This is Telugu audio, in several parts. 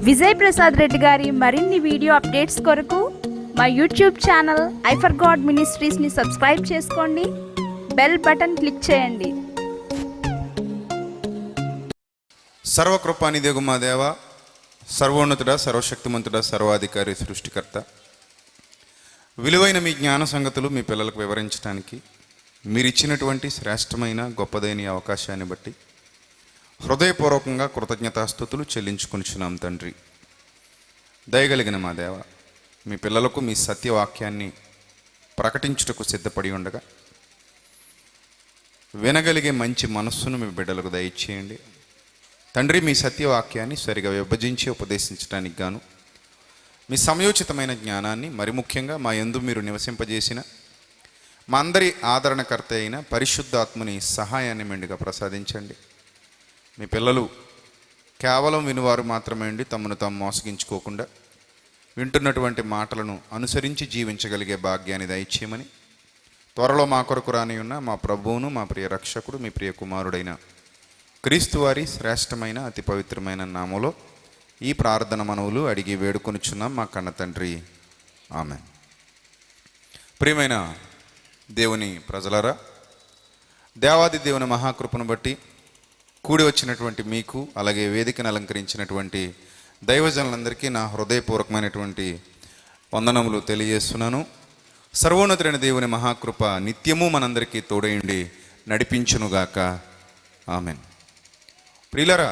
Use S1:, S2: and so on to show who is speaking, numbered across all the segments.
S1: విజయ్ ప్రసాద్ రెడ్డి గారి మరిన్ని వీడియో అప్డేట్స్ కొరకు మా YouTube channel I for God మినిస్ట్రీస్ని సబ్స్క్రైబ్ చేసుకోండి, బెల్ బటన్ క్లిక్ చేయండి.
S2: సర్వకృపానిధియగు మా దేవ, సర్వోన్నతుడా, సర్వశక్తిమంతుడా, సర్వాధికారి, సృష్టికర్త, విలువైన మీ జ్ఞాన సంగతులు మీ పిల్లలకు వివరించడానికి మీరు ఇచ్చినటువంటి శ్రేష్టమైన గొప్పదైన అవకాశాన్ని బట్టి హృదయపూర్వకంగా కృతజ్ఞతాస్తుతులు చెల్లించుకొనిచున్నాం తండ్రి. దయగలిగిన మా దేవ, మీ పిల్లలకు మీ సత్యవాక్యాన్ని ప్రకటించుటకు సిద్ధపడి ఉండగా వినగలిగే మంచి మనస్సును మీ బిడ్డలకు దయచేయండి తండ్రి. మీ సత్యవాక్యాన్ని సరిగా విభజించి ఉపదేశించడానికి గాను మీ సమయోచితమైన జ్ఞానాన్ని, మరి ముఖ్యంగా మా యందు మీరు నివసింపజేసిన మా అందరి ఆదరణకర్త అయిన పరిశుద్ధాత్మని సహాయాన్ని మెండుగా ప్రసాదించండి. మీ పిల్లలు కేవలం వినువారు మాత్రమే ఉండి తమను తాము మోసగించుకోకుండా వింటున్నటువంటి మాటలను అనుసరించి జీవించగలిగే భాగ్యాన్ని దయచేయమని త్వరలో మా కొరకు రాని ఉన్న మా ప్రభువును, మా ప్రియ రక్షకుడు, మీ ప్రియ కుమారుడైన క్రీస్తు వారి శ్రేష్టమైన అతి పవిత్రమైన నామములో ఈ ప్రార్థన మనవులు అడిగి వేడుకొనుచున్నాం మా కన్న తండ్రి, ఆమేన్. ప్రియమైన దేవుని ప్రజలారా, దేవాది దేవుని మహాకృపను బట్టి కూడి వచ్చినటువంటి మీకు, అలాగే వేదికను అలంకరించినటువంటి దైవజనులందరికీ నా హృదయపూర్వకమైనటువంటి వందనములు తెలియజేస్తున్నాను. సర్వోన్నతుడైన దేవుని మహాకృప నిత్యము మనందరికీ తోడైండి నడిపించునుగాక, ఆమెన్. ప్రియులారా,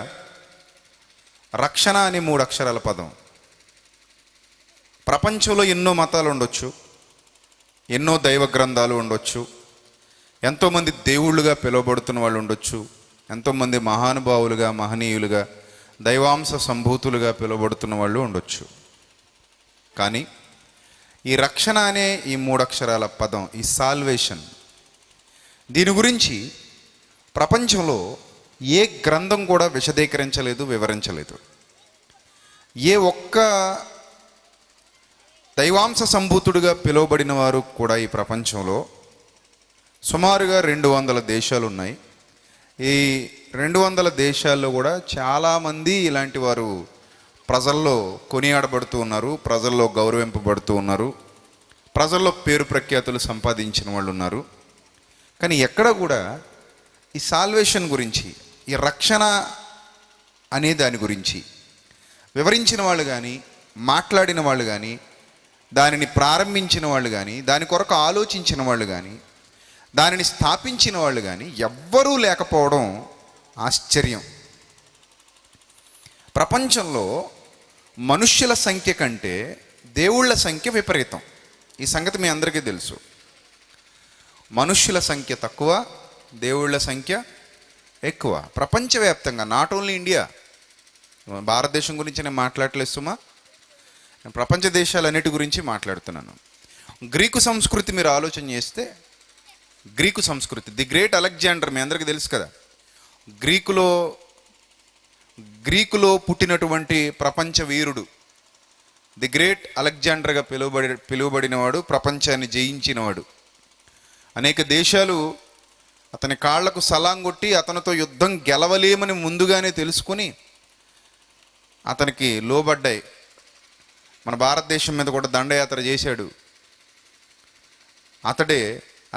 S2: రక్షణ అనే 3 అక్షరాల పదం. ప్రపంచంలో ఎన్నో మతాలు ఉండొచ్చు, ఎన్నో దైవ గ్రంథాలు ఉండొచ్చు, ఎంతోమంది దేవుళ్ళుగా పిలువబడుతున్న వాళ్ళు ఉండొచ్చు, ఎంతోమంది మహానుభావులుగా, మహనీయులుగా, దైవాంశ సంభూతులుగా పిలువబడుతున్న వాళ్ళు ఉండొచ్చు. కానీ ఈ రక్షణ అనే ఈ 3 అక్షరాల పదం, ఈ సాల్వేషన్, దీని గురించి ప్రపంచంలో ఏ గ్రంథం కూడా విశదీకరించలేదు, వివరించలేదు. ఏ ఒక్క దైవాంశ సంభూతుడుగా పిలువబడిన వారు కూడా ఈ ప్రపంచంలో సుమారుగా 200 దేశాలు ఉన్నాయి. ఈ 200 దేశాల్లో కూడా చాలామంది ఇలాంటి వారు ప్రజల్లో కొనియాడబడుతూ ఉన్నారు, ప్రజల్లో గౌరవింపబడుతూ ఉన్నారు, ప్రజల్లో పేరు ప్రఖ్యాతులు సంపాదించిన వాళ్ళు ఉన్నారు. కానీ ఎక్కడ కూడా ఈ సాల్వేషన్ గురించి, ఈ రక్షణ అనే దాని గురించి వివరించిన వాళ్ళు కానీ, మాట్లాడిన వాళ్ళు కానీ, దానిని ప్రారంభించిన వాళ్ళు కానీ, దాని కొరకు ఆలోచించిన వాళ్ళు కానీ, దానిని స్థాపించిన వాళ్ళు కానీ ఎవ్వరూ లేకపోవడం ఆశ్చర్యం. ప్రపంచంలో మనుష్యుల సంఖ్య కంటే దేవుళ్ళ సంఖ్య విపరీతం. ఈ సంగతి మీ అందరికీ తెలుసు. మనుష్యుల సంఖ్య తక్కువ, దేవుళ్ళ సంఖ్య ఎక్కువ. ప్రపంచవ్యాప్తంగా, నాట్ ఓన్లీ ఇండియా. భారతదేశం గురించి నేను మాట్లాడలేదు సుమా, నేను ప్రపంచ దేశాలన్నిటి గురించి మాట్లాడుతున్నాను. గ్రీకు సంస్కృతి మీరు ఆలోచన చేస్తే, గ్రీకు సంస్కృతి, ది గ్రేట్ అలెగ్జాండర్ మీ అందరికీ తెలుసు కదా. గ్రీకులో పుట్టినటువంటి ప్రపంచ వీరుడు, ది గ్రేట్ అలెగ్జాండర్గా పిలువబడినవాడు, ప్రపంచాన్ని జయించినవాడు. అనేక దేశాలు అతని కాళ్లకు సలాం కొట్టి అతనితో యుద్ధం గెలవలేమని ముందుగానే తెలుసుకుని అతనికి లోబడ్డాయి. మన భారతదేశం మీద కూడా దండయాత్ర చేశాడు. అతడే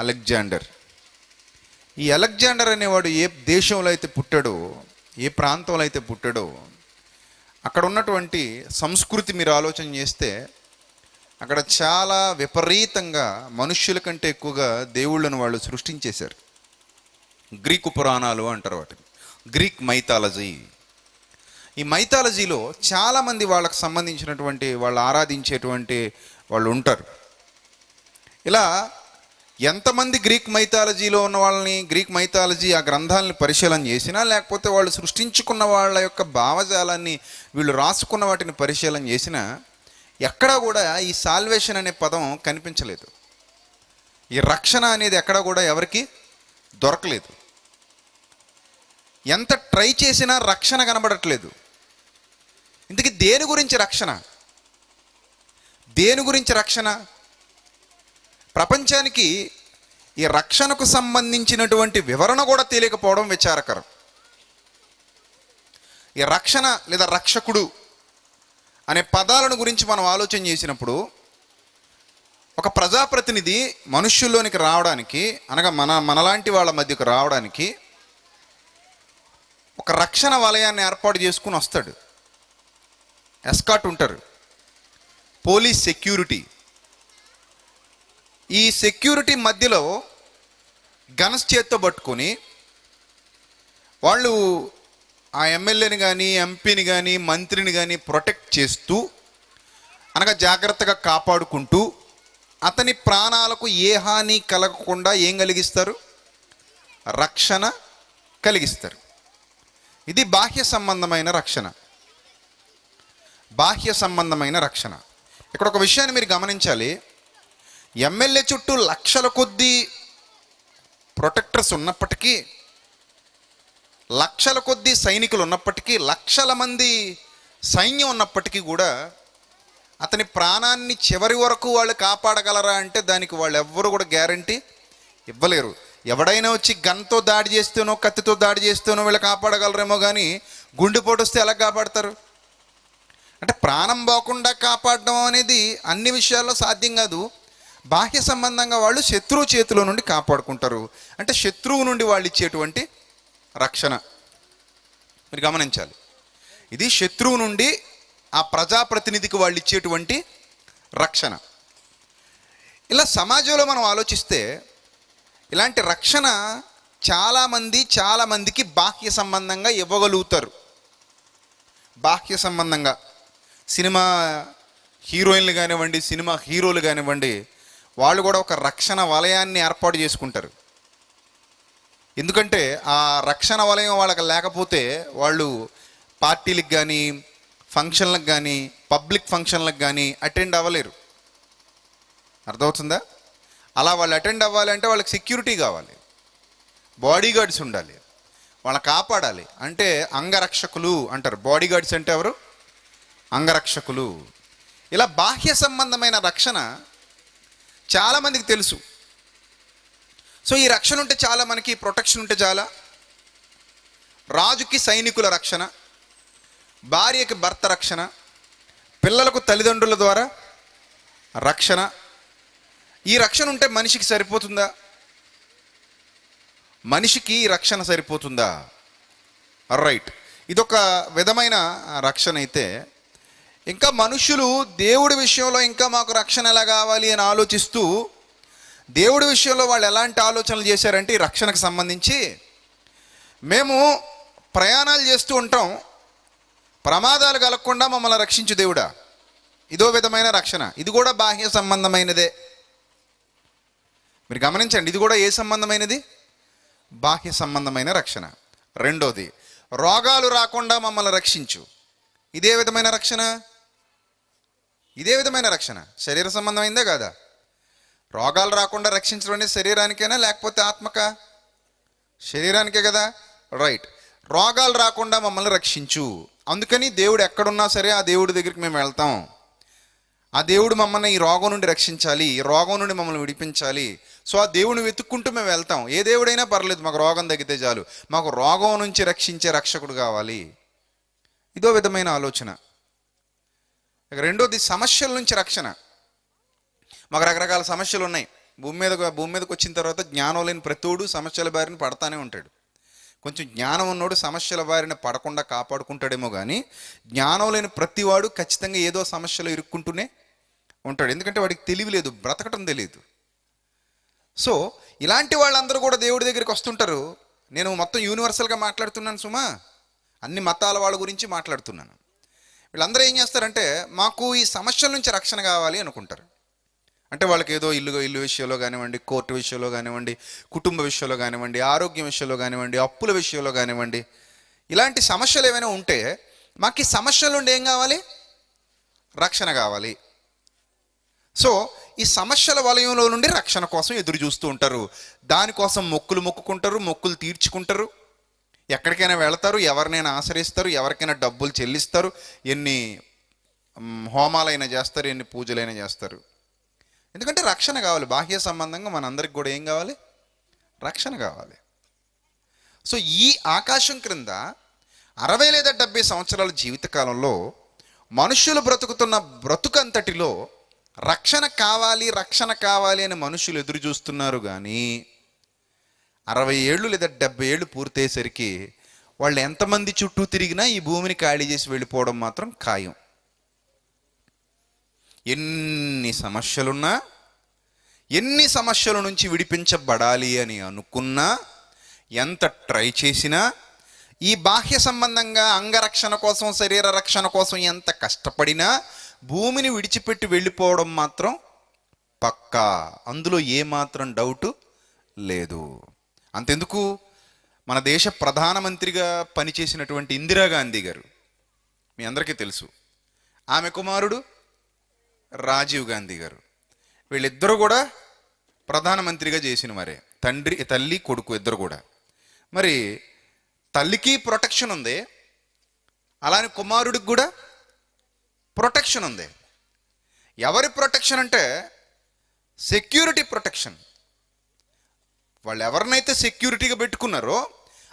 S2: అలెగ్జాండర్. ఈ అలెగ్జాండర్ అనేవాడు ఏ దేశంలో అయితే పుట్టాడో, ఏ ప్రాంతంలో అయితే పుట్టాడో, అక్కడ ఉన్నటువంటి సంస్కృతి మీరు ఆలోచన చేస్తే అక్కడ చాలా విపరీతంగా మనుష్యుల కంటే ఎక్కువగా దేవుళ్ళను వాళ్ళు సృష్టించేశారు. గ్రీకు పురాణాలు అంటారు వాటిని, గ్రీక్ మైథాలజీ. ఈ మైథాలజీలో చాలామంది వాళ్ళకు సంబంధించినటువంటి, వాళ్ళు ఆరాధించేటువంటి వాళ్ళు ఉంటారు. ఇలా ఎంతమంది గ్రీక్ మైథాలజీలో ఉన్న వాళ్ళని, గ్రీక్ మైథాలజీ ఆ గ్రంథాలని పరిశీలన చేసినా, లేకపోతే వాళ్ళు సృష్టించుకున్న వాళ్ళ యొక్క భావజాలాన్ని వీళ్ళు రాసుకున్న వాటిని పరిశీలన చేసినా ఎక్కడా కూడా ఈ సాల్వేషన్ అనే పదం కనిపించలేదు. ఈ రక్షణ అనేది ఎక్కడా కూడా ఎవరికి దొరకలేదు. ఎంత ట్రై చేసినా రక్షణ కనబడట్లేదు. ఇంతకీ దేని గురించి రక్షణ? దేని గురించి రక్షణ? ప్రపంచానికి ఈ రక్షణకు సంబంధించినటువంటి వివరణ కూడా తెలియకపోవడం విచారకరం. ఈ రక్షణ లేదా రక్షకుడు అనే పదాలను గురించి మనం ఆలోచన చేసినప్పుడు ఒక ప్రజాప్రతినిధి మనుష్యుల్లోనికి రావడానికి, అనగా మనలాంటి వాళ్ళ మధ్యకు రావడానికి ఒక రక్షణ వలయాన్ని ఏర్పాటు చేసుకుని వస్తాడు. ఎస్కాట్ ఉంటారు, పోలీస్ సెక్యూరిటీ. ఈ సెక్యూరిటీ మధ్యలో గన్స్ చేత్తో పట్టుకొని వాళ్ళు ఆ ఎమ్మెల్యేని కానీ, ఎంపీని కానీ, మంత్రిని కానీ ప్రొటెక్ట్ చేస్తూ, అనగా జాగ్రత్తగా కాపాడుకుంటూ అతని ప్రాణాలకు ఏ హాని కలగకుండా ఏం కలిగిస్తారు? రక్షణ కలిగిస్తారు. ఇది బాహ్య సంబంధమైన రక్షణ. బాహ్య సంబంధమైన రక్షణ. ఇక్కడ ఒక విషయాన్ని మీరు గమనించాలి. ఎమ్మెల్యే చుట్టూ లక్షల కొద్దీ ప్రొటెక్టర్స్ ఉన్నప్పటికీ, లక్షల కొద్దీ సైనికులు ఉన్నప్పటికీ, లక్షల మంది సైన్యం ఉన్నప్పటికీ కూడా అతని ప్రాణాన్ని చివరి వరకు వాళ్ళు కాపాడగలరా అంటే దానికి వాళ్ళు ఎవ్వరు కూడా గ్యారంటీ ఇవ్వలేరు. ఎవడైనా వచ్చి గన్తో దాడి చేస్తేనో, కత్తితో దాడి చేస్తేనో వీళ్ళు కాపాడగలరేమో కానీ గుండెపోటు వస్తే ఎలా కాపాడతారు? అంటే ప్రాణం పోకుండా కాపాడడం అనేది అన్ని విషయాల్లో సాధ్యం కాదు. బాహ్య సంబంధంగా వాళ్ళు శత్రువు చేతిలో నుండి కాపాడుకుంటారు. అంటే శత్రువు నుండి వాళ్ళు ఇచ్చేటువంటి రక్షణ మీరు గమనించాలి. ఇది శత్రువు నుండి ఆ ప్రజాప్రతినిధికి వాళ్ళు ఇచ్చేటువంటి రక్షణ. ఇలా సమాజంలో మనం ఆలోచిస్తే ఇలాంటి రక్షణ చాలామందికి బాహ్య సంబంధంగా ఇవ్వగలుగుతారు. బాహ్య సంబంధంగా సినిమా హీరోయిన్లు కానివ్వండి, సినిమా హీరోలు కానివ్వండి, వాళ్ళు కూడా ఒక రక్షణ వలయాన్ని ఏర్పాటు చేసుకుంటారు. ఎందుకంటే ఆ రక్షణ వలయం వాళ్ళకి లేకపోతే వాళ్ళు పార్టీలకు కానీ, ఫంక్షన్లకు కానీ, పబ్లిక్ ఫంక్షన్లకు కానీ అటెండ్ అవ్వలేరు. అర్థమవుతుందా? అలా వాళ్ళు అటెండ్ అవ్వాలంటే వాళ్ళకి సెక్యూరిటీ కావాలి, బాడీ గార్డ్స్ ఉండాలి, వాళ్ళని కాపాడాలి. అంటే అంగరక్షకులు అంటారు. బాడీ గార్డ్స్ అంటే ఎవరు? అంగరక్షకులు. ఇలా బాహ్య సంబంధమైన రక్షణ చాలామందికి తెలుసు. సో ఈ రక్షణ ఉంటే చాలా, మనకి ప్రొటెక్షన్ ఉంటే చాలా. రాజుకి సైనికుల రక్షణ, భార్యకి భర్త రక్షణ, పిల్లలకు తల్లిదండ్రుల ద్వారా రక్షణ. ఈ రక్షణ ఉంటే మనిషికి సరిపోతుందా? మనిషికి ఈ రక్షణ సరిపోతుందా? రైట్, ఇదొక విధమైన రక్షణ. అయితే ఇంకా మనుషులు దేవుడి విషయంలో ఇంకా మాకు రక్షణ ఎలా కావాలి అని ఆలోచిస్తూ, దేవుడి విషయంలో వాళ్ళు ఎలాంటి ఆలోచనలు చేశారంటే ఈ రక్షణకు సంబంధించి, మేము ప్రయాణాలు చేస్తూ ఉంటాం, ప్రమాదాలు కలగకుండా మమ్మల్ని రక్షించు దేవుడా. ఇదో విధమైన రక్షణ. ఇది కూడా బాహ్య సంబంధమైనదే. మీరు గమనించండి, ఇది కూడా ఏ సంబంధమైనది? బాహ్య సంబంధమైన రక్షణ. రెండోది, రోగాలు రాకుండా మమ్మల్ని రక్షించు. ఇదే విధమైన రక్షణ. ఇదే విధమైన రక్షణ. శరీర సంబంధమైందే కాదా? రోగాలు రాకుండా రక్షించడం అనేది శరీరానికైనా లేకపోతే ఆత్మక? శరీరానికే కదా. రైట్, రోగాలు రాకుండా మమ్మల్ని రక్షించు. అందుకని దేవుడు ఎక్కడున్నా సరే ఆ దేవుడి దగ్గరికి మేము వెళ్తాం. ఆ దేవుడు మమ్మల్ని ఈ రోగం నుండి రక్షించాలి, ఈ రోగం నుండి మమ్మల్ని విడిపించాలి. సో ఆ దేవుడిని వెతుక్కుంటూ మేము వెళ్తాం. ఏ దేవుడైనా పర్లేదు, మాకు రోగం తగ్గితే చాలు, మాకు రోగం నుంచి రక్షించే రక్షకుడు కావాలి. ఇదో విధమైన ఆలోచన. రెండోది, సమస్యల నుంచి రక్షణ. మాకు రకరకాల సమస్యలు ఉన్నాయి. భూమి మీదకి వచ్చిన తర్వాత జ్ఞానం లేని ప్రతివాడు సమస్యల బారిన పడతానే ఉంటాడు. కొంచెం జ్ఞానం ఉన్నోడు సమస్యల బారిన పడకుండా కాపాడుకుంటాడేమో కానీ, జ్ఞానం లేని ప్రతివాడు ఖచ్చితంగా ఏదో సమస్యలో ఇరుక్కుంటూనే ఉంటాడు. ఎందుకంటే వాడికి తెలివి లేదు, బ్రతకటం తెలియదు. సో ఇలాంటి వాళ్ళందరూ కూడా దేవుడి దగ్గరికి వస్తుంటారు. నేను మొత్తం యూనివర్సల్గా మాట్లాడుతున్నాను సుమా, అన్ని మతాల వాళ్ళ గురించి మాట్లాడుతున్నాను. వీళ్ళందరూ ఏం చేస్తారంటే మాకు ఈ సమస్యల నుంచి రక్షణ కావాలి అనుకుంటారు. అంటే వాళ్ళకి ఏదో ఇల్లు విషయంలో కానివ్వండి, కోర్టు విషయంలో కానివ్వండి, కుటుంబ విషయంలో కానివ్వండి, ఆరోగ్యం విషయంలో కానివ్వండి, అప్పుల విషయంలో కానివ్వండి, ఇలాంటి సమస్యలు ఏమైనా ఉంటే మాకు ఈ సమస్యల నుండి ఏం కావాలి? రక్షణ కావాలి. సో ఈ సమస్యల వలయంలో నుండి రక్షణ కోసం ఎదురు చూస్తూ ఉంటారు. దానికోసం మొక్కుకుంటారు, మొక్కులు తీర్చుకుంటారు, ఎక్కడికైనా వెళతారు, ఎవరినైనా ఆశ్రయిస్తారు, ఎవరికైనా డబ్బులు చెల్లిస్తారు, ఎన్ని హోమాలైనా చేస్తారు, ఎన్ని పూజలైనా చేస్తారు. ఎందుకంటే రక్షణ కావాలి. బాహ్య సంబంధంగా మనందరికి కూడా ఏం కావాలి? రక్షణ కావాలి. సో ఈ ఆకాశం క్రింద 60 లేదా 70 సంవత్సరాల జీవితకాలంలో మనుషులు బ్రతుకుతున్న బ్రతుకంతటిలో రక్షణ కావాలి రక్షణ కావాలి అని మనుషులు ఎదురు చూస్తున్నారు. కానీ 60 ఏళ్ళు లేదా 70 ఏళ్ళు పూర్తయ్యేసరికి వాళ్ళు ఎంతమంది చుట్టూ తిరిగినా ఈ భూమిని ఖాళీ చేసి వెళ్ళిపోవడం మాత్రం ఖాయం. ఎన్ని సమస్యలున్నా, ఎన్ని సమస్యల నుంచి విడిపించబడాలి అని అనుకున్నా, ఎంత ట్రై చేసినా, ఈ బాహ్య సంబంధంగా అంగరక్షణ కోసం, శరీర రక్షణ కోసం ఎంత కష్టపడినా భూమిని విడిచిపెట్టి వెళ్ళిపోవడం మాత్రం పక్కా. అందులో ఏమాత్రం డౌటు లేదు. అంతెందుకు, మన దేశ ప్రధానమంత్రిగా పనిచేసినటువంటి ఇందిరాగాంధీ గారు మీ అందరికీ తెలుసు. ఆమె కుమారుడు రాజీవ్ గాంధీ గారు, వీళ్ళిద్దరూ కూడా ప్రధానమంత్రిగా చేసిన వారే. తల్లి కొడుకు ఇద్దరు కూడా. మరి తల్లికి ప్రొటెక్షన్ ఉంది, అలానే కుమారుడికి కూడా ప్రొటెక్షన్ ఉంది. ఎవరి ప్రొటెక్షన్ అంటే సెక్యూరిటీ ప్రొటెక్షన్. వాళ్ళు ఎవరినైతే సెక్యూరిటీగా పెట్టుకున్నారో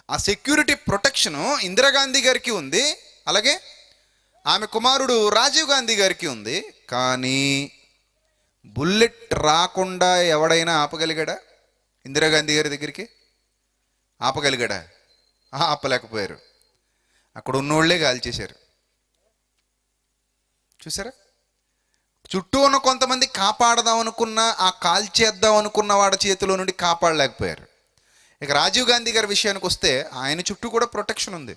S2: ఆ సెక్యూరిటీ ప్రొటెక్షను ఇందిరాగాంధీ గారికి ఉంది, అలాగే ఆమె కుమారుడు రాజీవ్ గాంధీ గారికి ఉంది. కానీ బుల్లెట్ రాకుండా ఎవడైనా ఆపగలిగాడా? ఇందిరాగాంధీ గారి దగ్గరికి ఆపగలిగాడా? ఆపలేకపోయారు. అక్కడ ఉన్నోళ్లే కాల్చేశారు. చూసారా? చుట్టూ ఉన్న కొంతమంది కాపాడదాం అనుకున్న, ఆ కాల్చేద్దాం అనుకున్న వాడి చేతిలో నుండి కాపాడలేకపోయారు. ఇక రాజీవ్ గాంధీ గారి విషయానికి వస్తే ఆయన చుట్టూ కూడా ప్రొటెక్షన్ ఉంది.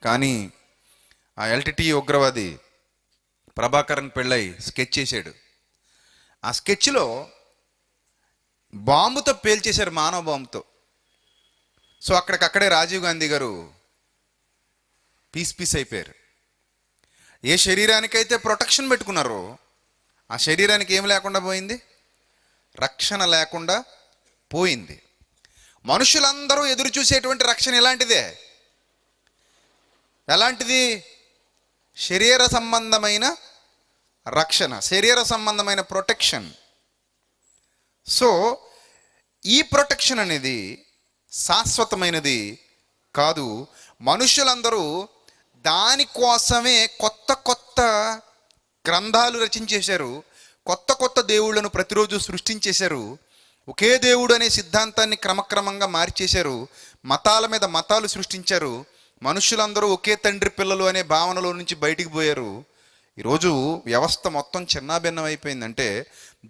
S2: కానీ ఆ ఎల్టీటీ ఉగ్రవాది ప్రభాకరన్ పెళ్ళై స్కెచ్ చేశాడు. ఆ స్కెచ్లో బాంబుతో పేల్చేశారు, మానవ బాంబుతో. సో అక్కడికక్కడే రాజీవ్ గాంధీ గారు పీస్ అయిపోయారు. ఏ శరీరానికైతే ప్రొటెక్షన్ పెట్టుకున్నారో ఆ శరీరానికి ఏం లేకుండా పోయింది? రక్షణ లేకుండా పోయింది. మనుషులందరూ ఎదురు చూసేటువంటి రక్షణ ఎలాంటిదే? ఎలాంటిది? శరీర సంబంధమైన రక్షణ, శరీర సంబంధమైన ప్రొటెక్షన్. సో ఈ ప్రొటెక్షన్ అనేది శాశ్వతమైనది కాదు. మనుషులందరూ దానికోసమే కొత్త కొత్త గ్రంథాలు రచించేశారు, కొత్త కొత్త దేవుళ్ళను ప్రతిరోజు సృష్టించేశారు. ఒకే దేవుడు అనే సిద్ధాంతాన్ని క్రమక్రమంగా మార్చేశారు. మతాల మీద మతాలు సృష్టించారు. మనుషులందరూ ఒకే తండ్రి పిల్లలు అనే భావనలో నుంచి బయటికి పోయారు. ఈరోజు వ్యవస్థ మొత్తం చిన్నాభిన్నం అయిపోయిందంటే,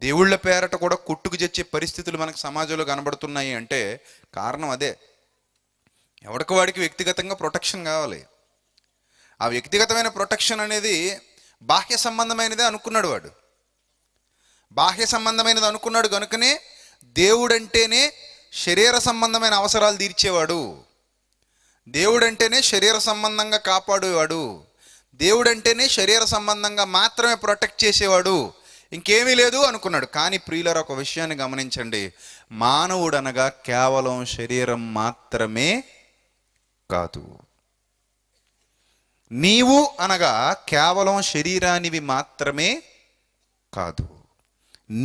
S2: దేవుళ్ళ పేరట కూడా కొట్టుకు తెచ్చే పరిస్థితులు మనకు సమాజంలో కనబడుతున్నాయి అంటే కారణం అదే. ఎవరికి వాడికి వ్యక్తిగతంగా ప్రొటెక్షన్ కావాలి. ఆ వ్యక్తిగతమైన ప్రొటెక్షన్ అనేది బాహ్య సంబంధమైనదే అనుకున్నాడు వాడు. బాహ్య సంబంధమైనది అనుకున్నాడు కనుకనే దేవుడంటేనే శరీర సంబంధమైన అవసరాలు తీర్చేవాడు, దేవుడంటేనే శరీర సంబంధంగా కాపాడేవాడు, దేవుడంటేనే శరీర సంబంధంగా మాత్రమే ప్రొటెక్ట్ చేసేవాడు, ఇంకేమీ లేదు అనుకున్నాడు. కానీ ప్రియులారా, ఒక విషయాన్ని గమనించండి. మానవుడు అనగా కేవలం శరీరం మాత్రమే కాదు. నీవు అనగా కేవలం శరీరానివి మాత్రమే కాదు.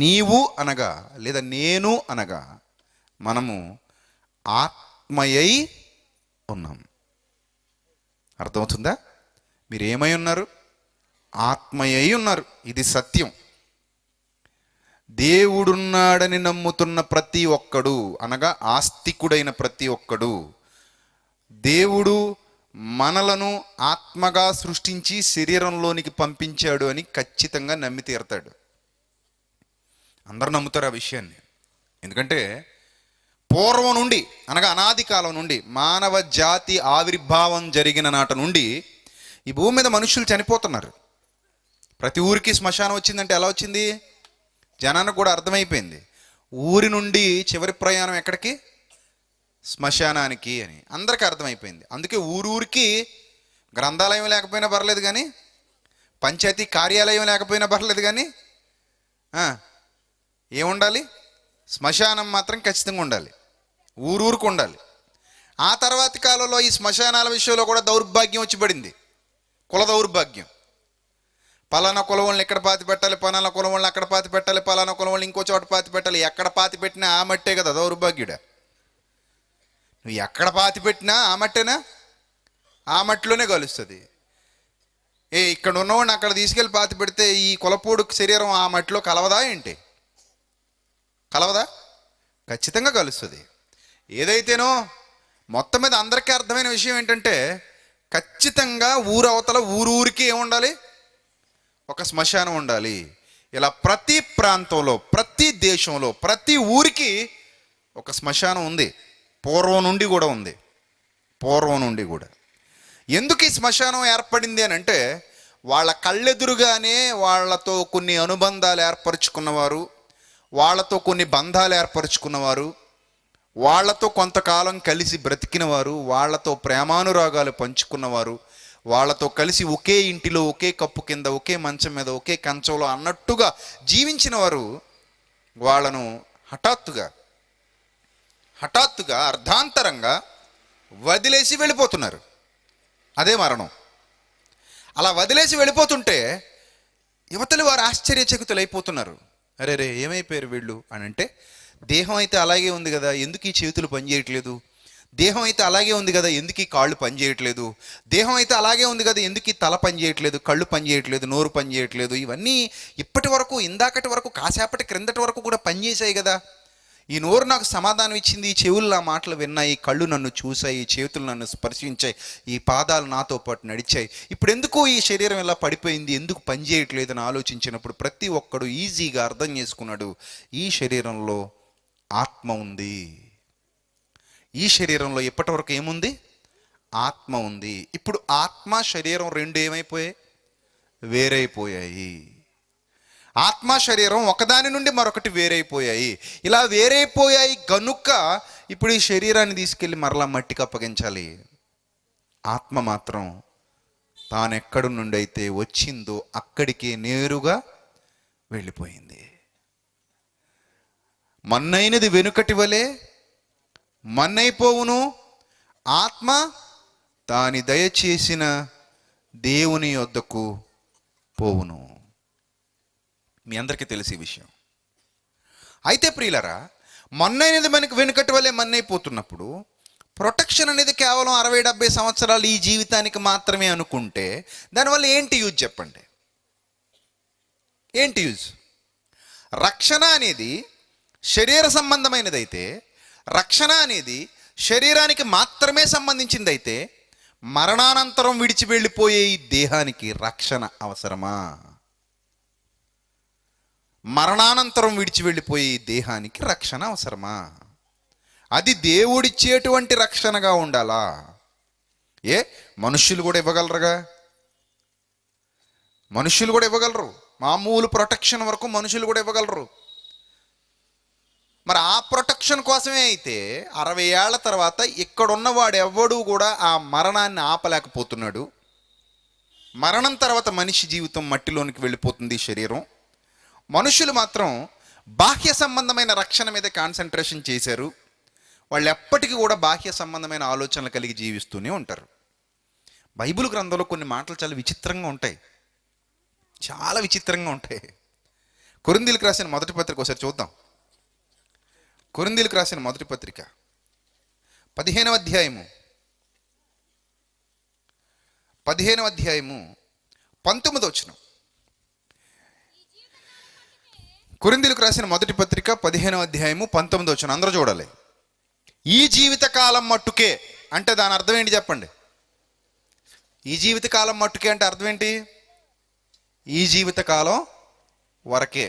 S2: నీవు అనగా లేదా నేను అనగా మనము ఆత్మయై ఉన్నాం. అర్థమవుతుందా? మీరు ఏమై ఉన్నారు? ఆత్మయై ఉన్నారు. ఇది సత్యం. దేవుడున్నాడని నమ్ముతున్న ప్రతి ఒక్కడు అనగా ఆస్తికుడైన ప్రతి ఒక్కడు, దేవుడు మనలను ఆత్మగా సృష్టించి శరీరంలోనికి పంపించాడు అని ఖచ్చితంగా నమ్మి తీరతాడు. అందరూ నమ్ముతారు ఆ విషయాన్ని. ఎందుకంటే పూర్వం నుండి అనగా అనాది కాలం నుండి, మానవ జాతి ఆవిర్భావం జరిగిన నాటి నుండి ఈ భూమి మీద మనుషులు చనిపోతున్నారు. ప్రతి ఊరికి శ్మశానం వచ్చిందంటే ఎలా వచ్చింది? జనానికి కూడా అర్థమైపోయింది. ఊరి నుండి చివరి ప్రయాణం ఎక్కడికి? శ్మశానానికి అని అందరికీ అర్థమైపోయింది. అందుకే ఊరూరికి గ్రంథాలయం లేకపోయినా పర్లేదు, కానీ పంచాయతీ కార్యాలయం లేకపోయినా పర్లేదు, కానీ ఏముండాలి? శ్మశానం మాత్రం ఖచ్చితంగా ఉండాలి, ఊరూరికి ఉండాలి. ఆ తర్వాతి కాలంలో ఈ శ్మశానాల విషయంలో కూడా దౌర్భాగ్యం వచ్చి పడింది, కుల దౌర్భాగ్యం. పలానా కులం వాళ్ళని ఎక్కడ పాతి పెట్టాలి, పలానా కులం వాళ్ళని అక్కడ పాతి పెట్టాలి, పలానా కులం వాళ్ళని ఇంకో చోట పాతి పెట్టాలి. ఎక్కడ పాతి పెట్టినా ఆ మట్టే కదా దౌర్భాగ్యుడా. నువ్వు ఎక్కడ పాతి పెట్టినా ఆ మట్టేనా, ఆ మట్టిలోనే కలుస్తుంది. ఇక్కడ ఉన్నవాడిని అక్కడ తీసుకెళ్ళి పాతి పెడితే ఈ కులపోడు శరీరం ఆ మట్టిలో కలవదా ఏంటి? కలవదా? ఖచ్చితంగా కలుస్తుంది. ఏదైతేనో మొత్తం మీద అందరికీ అర్థమైన విషయం ఏంటంటే, ఖచ్చితంగా ఊరవతల ఊరికి ఏముండాలి? ఒక శ్మశానం ఉండాలి. ఇలా ప్రతి ప్రాంతంలో, ప్రతి దేశంలో, ప్రతి ఊరికి ఒక శ్మశానం ఉంది. పూర్వం నుండి కూడా ఉంది. పూర్వం నుండి కూడా. ఎందుకు ఈ శ్మశానం ఏర్పడింది అని అంటే, వాళ్ళ కళ్ళెదురుగానే వాళ్ళతో కొన్ని అనుబంధాలు ఏర్పరచుకున్నవారు, వాళ్ళతో కొన్ని బంధాలు ఏర్పరచుకున్నవారు, వాళ్ళతో కొంతకాలం కలిసి బ్రతికినవారు, వాళ్ళతో ప్రేమానురాగాలు పంచుకున్నవారు, వాళ్ళతో కలిసి ఒకే ఇంటిలో, ఒకే కప్పు కింద, ఒకే మంచం మీద, ఒకే కంచంలో అన్నట్టుగా జీవించిన వారు వాళ్ళను హఠాత్తుగా అర్ధాంతరంగా వదిలేసి వెళ్ళిపోతున్నారు. అదే మరణం. అలా వదిలేసి వెళ్ళిపోతుంటే యువతలు వారు ఆశ్చర్యచకితులు అయిపోతున్నారు. అరే ఏమైపోయారు వీళ్ళు అని అంటే, దేహం అయితే అలాగే ఉంది కదా, ఎందుకు ఈ చేతులు పనిచేయట్లేదు? దేహం అయితే అలాగే ఉంది కదా, ఎందుకు ఈ కాళ్ళు పనిచేయట్లేదు? దేహం అయితే అలాగే ఉంది కదా, ఎందుకు ఈ తల పనిచేయట్లేదు, కళ్ళు పనిచేయట్లేదు, నోరు పనిచేయట్లేదు? ఇవన్నీ ఇప్పటి వరకు, ఇందాకటి వరకు, కాసేపటి క్రిందటి వరకు కూడా పనిచేశాయి కదా. ఈ నోరు నాకు సమాధానం ఇచ్చింది, ఈ చెవులు నా మాటలు విన్నాయి, కళ్ళు నన్ను చూశాయి, చేతులు నన్ను స్పర్శించాయి, ఈ పాదాలు నాతో పాటు నడిచాయి. ఇప్పుడు ఎందుకు ఈ శరీరం ఇలా పడిపోయింది, ఎందుకు పనిచేయట్లేదు అని ఆలోచించినప్పుడు ప్రతి ఒక్కడు ఈజీగా అర్థం చేసుకున్నాడు, ఈ శరీరంలో ఆత్మ ఉంది. ఈ శరీరంలో ఇప్పటి వరకు ఏముంది? ఆత్మ ఉంది. ఇప్పుడు ఆత్మ శరీరం రెండు ఏమైపోయాయి? వేరైపోయాయి. ఆత్మ శరీరం ఒకదాని నుండి మరొకటి వేరైపోయాయి. ఇలా వేరైపోయాయి గనుక ఇప్పుడు ఈ శరీరాన్ని తీసుకెళ్ళి మరలా మట్టికి అప్పగించాలి. ఆత్మ మాత్రం తానెక్కడి నుండి అయితే వచ్చిందో అక్కడికే నేరుగా వెళ్ళిపోయింది. మన్నైనది వెనుకటి వలె మన్నైపోవును, ఆత్మ దాని దయచేసిన దేవుని యొద్దకు పోవును. మీ అందరికీ తెలిసే విషయం. అయితే ప్రియులరా, మన్నైనది మనకి వెనుకటి వల్లే మన్నైపోతున్నప్పుడు ప్రొటెక్షన్ అనేది కేవలం 60-70 సంవత్సరాలు ఈ జీవితానికి మాత్రమే అనుకుంటే దానివల్ల ఏంటి యూజ్ చెప్పండి? ఏంటి యూజ్? రక్షణ అనేది శరీర సంబంధమైనదైతే, రక్షణ అనేది శరీరానికి మాత్రమే సంబంధించిందైతే, మరణానంతరం విడిచి వెళ్ళిపోయే ఈ దేహానికి రక్షణ అవసరమా? మరణానంతరం విడిచి వెళ్ళిపోయే ఈ దేహానికి రక్షణ అవసరమా? అది దేవుడిచ్చేటువంటి రక్షణగా ఉండాలా? మనుష్యులు కూడా ఇవ్వగలరుగా? మనుష్యులు కూడా ఇవ్వగలరు. మామూలు ప్రొటెక్షన్ వరకు మనుషులు కూడా ఇవ్వగలరు. మరి ఆ ప్రొటెక్షన్ కోసమే అయితే 60 ఏళ్ల తర్వాత ఇక్కడున్నవాడు ఎవ్వడూ కూడా ఆ మరణాన్ని ఆపలేకపోతున్నాడు. మరణం తర్వాత మనిషి జీవితం మట్టిలోనికి వెళ్ళిపోతుంది శరీరం. మనుషులు మాత్రం బాహ్య సంబంధమైన రక్షణ మీద కాన్సన్ట్రేషన్ చేశారు. వాళ్ళు ఎప్పటికీ కూడా బాహ్య సంబంధమైన ఆలోచనలు కలిగి జీవిస్తూనే ఉంటారు. బైబిల్ గ్రంథంలో కొన్ని మాటలు చాలా విచిత్రంగా ఉంటాయి. చాలా విచిత్రంగా ఉంటాయి. కొరింథీయులకు రాసిన మొదటి పత్రిక ఒకసారి చూద్దాం. కొరింథీయులకు రాసిన మొదటి పత్రిక 15వ అధ్యాయము 19వ వచనం. కొరింథీయులకు రాసిన మొదటి పత్రిక 15వ అధ్యాయము 19వ వచనం. అందరూ చూడాలి. ఈ జీవితకాలం మట్టుకే అంటే దాని అర్థం ఏంటి చెప్పండి? ఈ జీవితకాలం మట్టుకే అంటే అర్థం ఏంటి? ఈ జీవితకాలం వరకే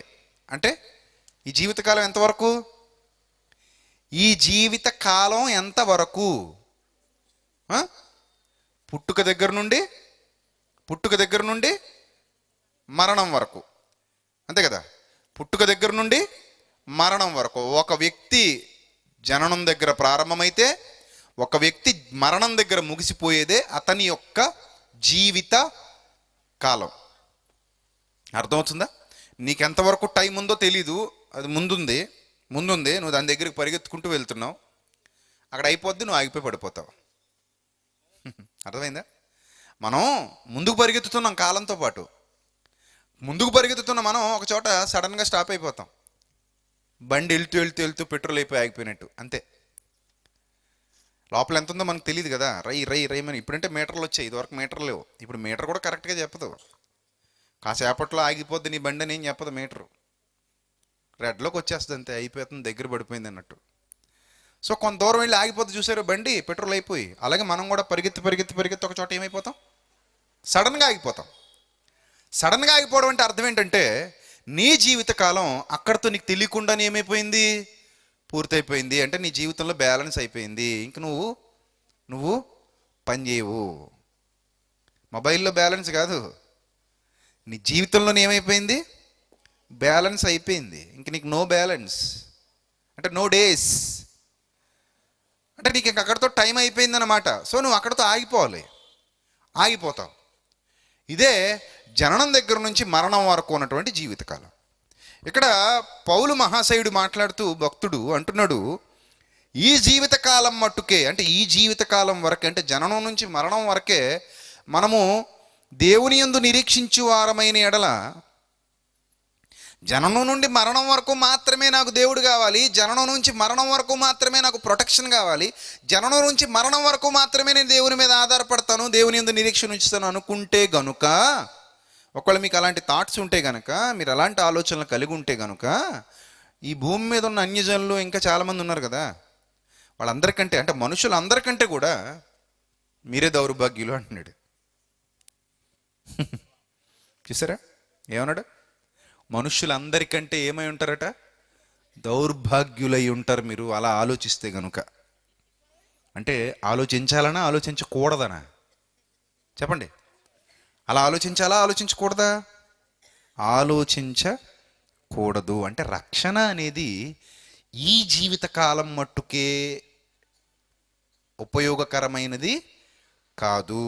S2: అంటే ఈ జీవితకాలం ఎంతవరకు? ఈ జీవితకాలం ఎంతవరకు? పుట్టుక దగ్గర నుండి మరణం వరకు, అంతే కదా? పుట్టుక దగ్గర నుండి మరణం వరకు. ఒక వ్యక్తి జననం దగ్గర ప్రారంభమైతే ఒక వ్యక్తి మరణం దగ్గర ముగిసిపోయేదే అతని యొక్క జీవిత కాలం. అర్థమవుతుందా? నీకెంతవరకు టైం ఉందో తెలీదు, అది ముందుంది. నువ్వు దాని దగ్గరికి పరిగెత్తుకుంటూ వెళ్తున్నావు, అక్కడ అయిపోద్ది, నువ్వు ఆగిపోయి పడిపోతావు. అర్థమైందా? మనం ముందుకు పరిగెత్తుతున్నాం, కాలంతో పాటు ముందుకు పరిగెత్తుతున్న మనం ఒక చోట సడన్గా స్టాప్ అయిపోతాం. బండి వెళ్తూ పెట్రోల్ అయిపోయి ఆగిపోయినట్టు అంతే. లోపల ఎంత ఉందో మనకు తెలియదు కదా. రై రై రై అని. ఇప్పుడంటే మీటర్లు వచ్చాయి, ఇదివరకు మీటర్లు లేవు. ఇప్పుడు మీటర్ కూడా కరెక్ట్గా చెప్పదు. కాసేపట్లో ఆగిపోద్ది నీ బండి అని ఏం చెప్పదు మీటరు. రెడ్లోకి వచ్చేస్తుంది అంతే, అయిపోతుంది, దగ్గర పడిపోయింది అన్నట్టు. సో కొంత దూరం వెళ్ళి ఆగిపోద్ది, చూసారు బండి పెట్రోల్ అయిపోయి. అలాగే మనం కూడా పరిగెత్తి పరిగెత్తి పరిగెత్తి ఒక చోట ఏమైపోతాం, సడన్గా ఆగిపోతాం. సడన్గా ఆగిపోవడం అంటే అర్థం ఏంటంటే నీ జీవితకాలం అక్కడితో నీకు తెలియకుండానే ఏమైపోయింది, పూర్తయిపోయింది. అంటే నీ జీవితంలో బ్యాలెన్స్ అయిపోయింది. ఇంక నువ్వు పని చేయవు. మొబైల్లో బ్యాలెన్స్ కాదు, నీ జీవితంలో ఏమైపోయింది, బ్యాలెన్స్ అయిపోయింది. ఇంక నీకు నో బ్యాలెన్స్, అంటే నో డేస్, అంటే నీకు ఇంక అక్కడితో టైం అయిపోయింది అన్నమాట. సో నువ్వు అక్కడితో ఆగిపోతావు. ఇదే జననం దగ్గర నుంచి మరణం వరకు ఉన్నటువంటి జీవితకాలం. ఇక్కడ పౌలు మహాశయుడు మాట్లాడుతూ భక్తుడు అంటున్నాడు, ఈ జీవితకాలం మట్టుకే, అంటే ఈ జీవితకాలం వరకే, అంటే జననం నుంచి మరణం వరకే మనము దేవుని యందు నిరీక్షించు వారమైన ఎడల, జననం నుండి మరణం వరకు మాత్రమే నాకు దేవుడు కావాలి, జననం నుంచి మరణం వరకు మాత్రమే నాకు ప్రొటెక్షన్ కావాలి, జననం నుంచి మరణం వరకు మాత్రమే నేను దేవుని మీద ఆధారపడతాను, దేవుని యందు నిరీక్షణ ఉంచుతాను అనుకుంటే గనుక, ఒకవేళ మీకు అలాంటి థాట్స్ ఉంటే గనుక, మీరు అలాంటి ఆలోచనలు కలిగి ఉంటే గనుక, ఈ భూమి మీద ఉన్న అన్యజనులు ఇంకా చాలామంది ఉన్నారు కదా, వాళ్ళందరికంటే, అంటే మనుషులందరికంటే కూడా మీరే దౌర్భాగ్యులు అంటున్నాడు. చూసారా ఏమన్నాడు, మనుషులందరికంటే ఏమై ఉంటారట, దౌర్భాగ్యులై ఉంటారు మీరు అలా ఆలోచిస్తే గనుక. అంటే ఆలోచించాలనా ఆలోచించకూడదనా చెప్పండి, అలా ఆలోచించాలా ఆలోచించకూడదా, ఆలోచించకూడదు. అంటే రక్షణ అనేది ఈ జీవితకాలం మట్టుకే ఉపయోగకరమైనది కాదు.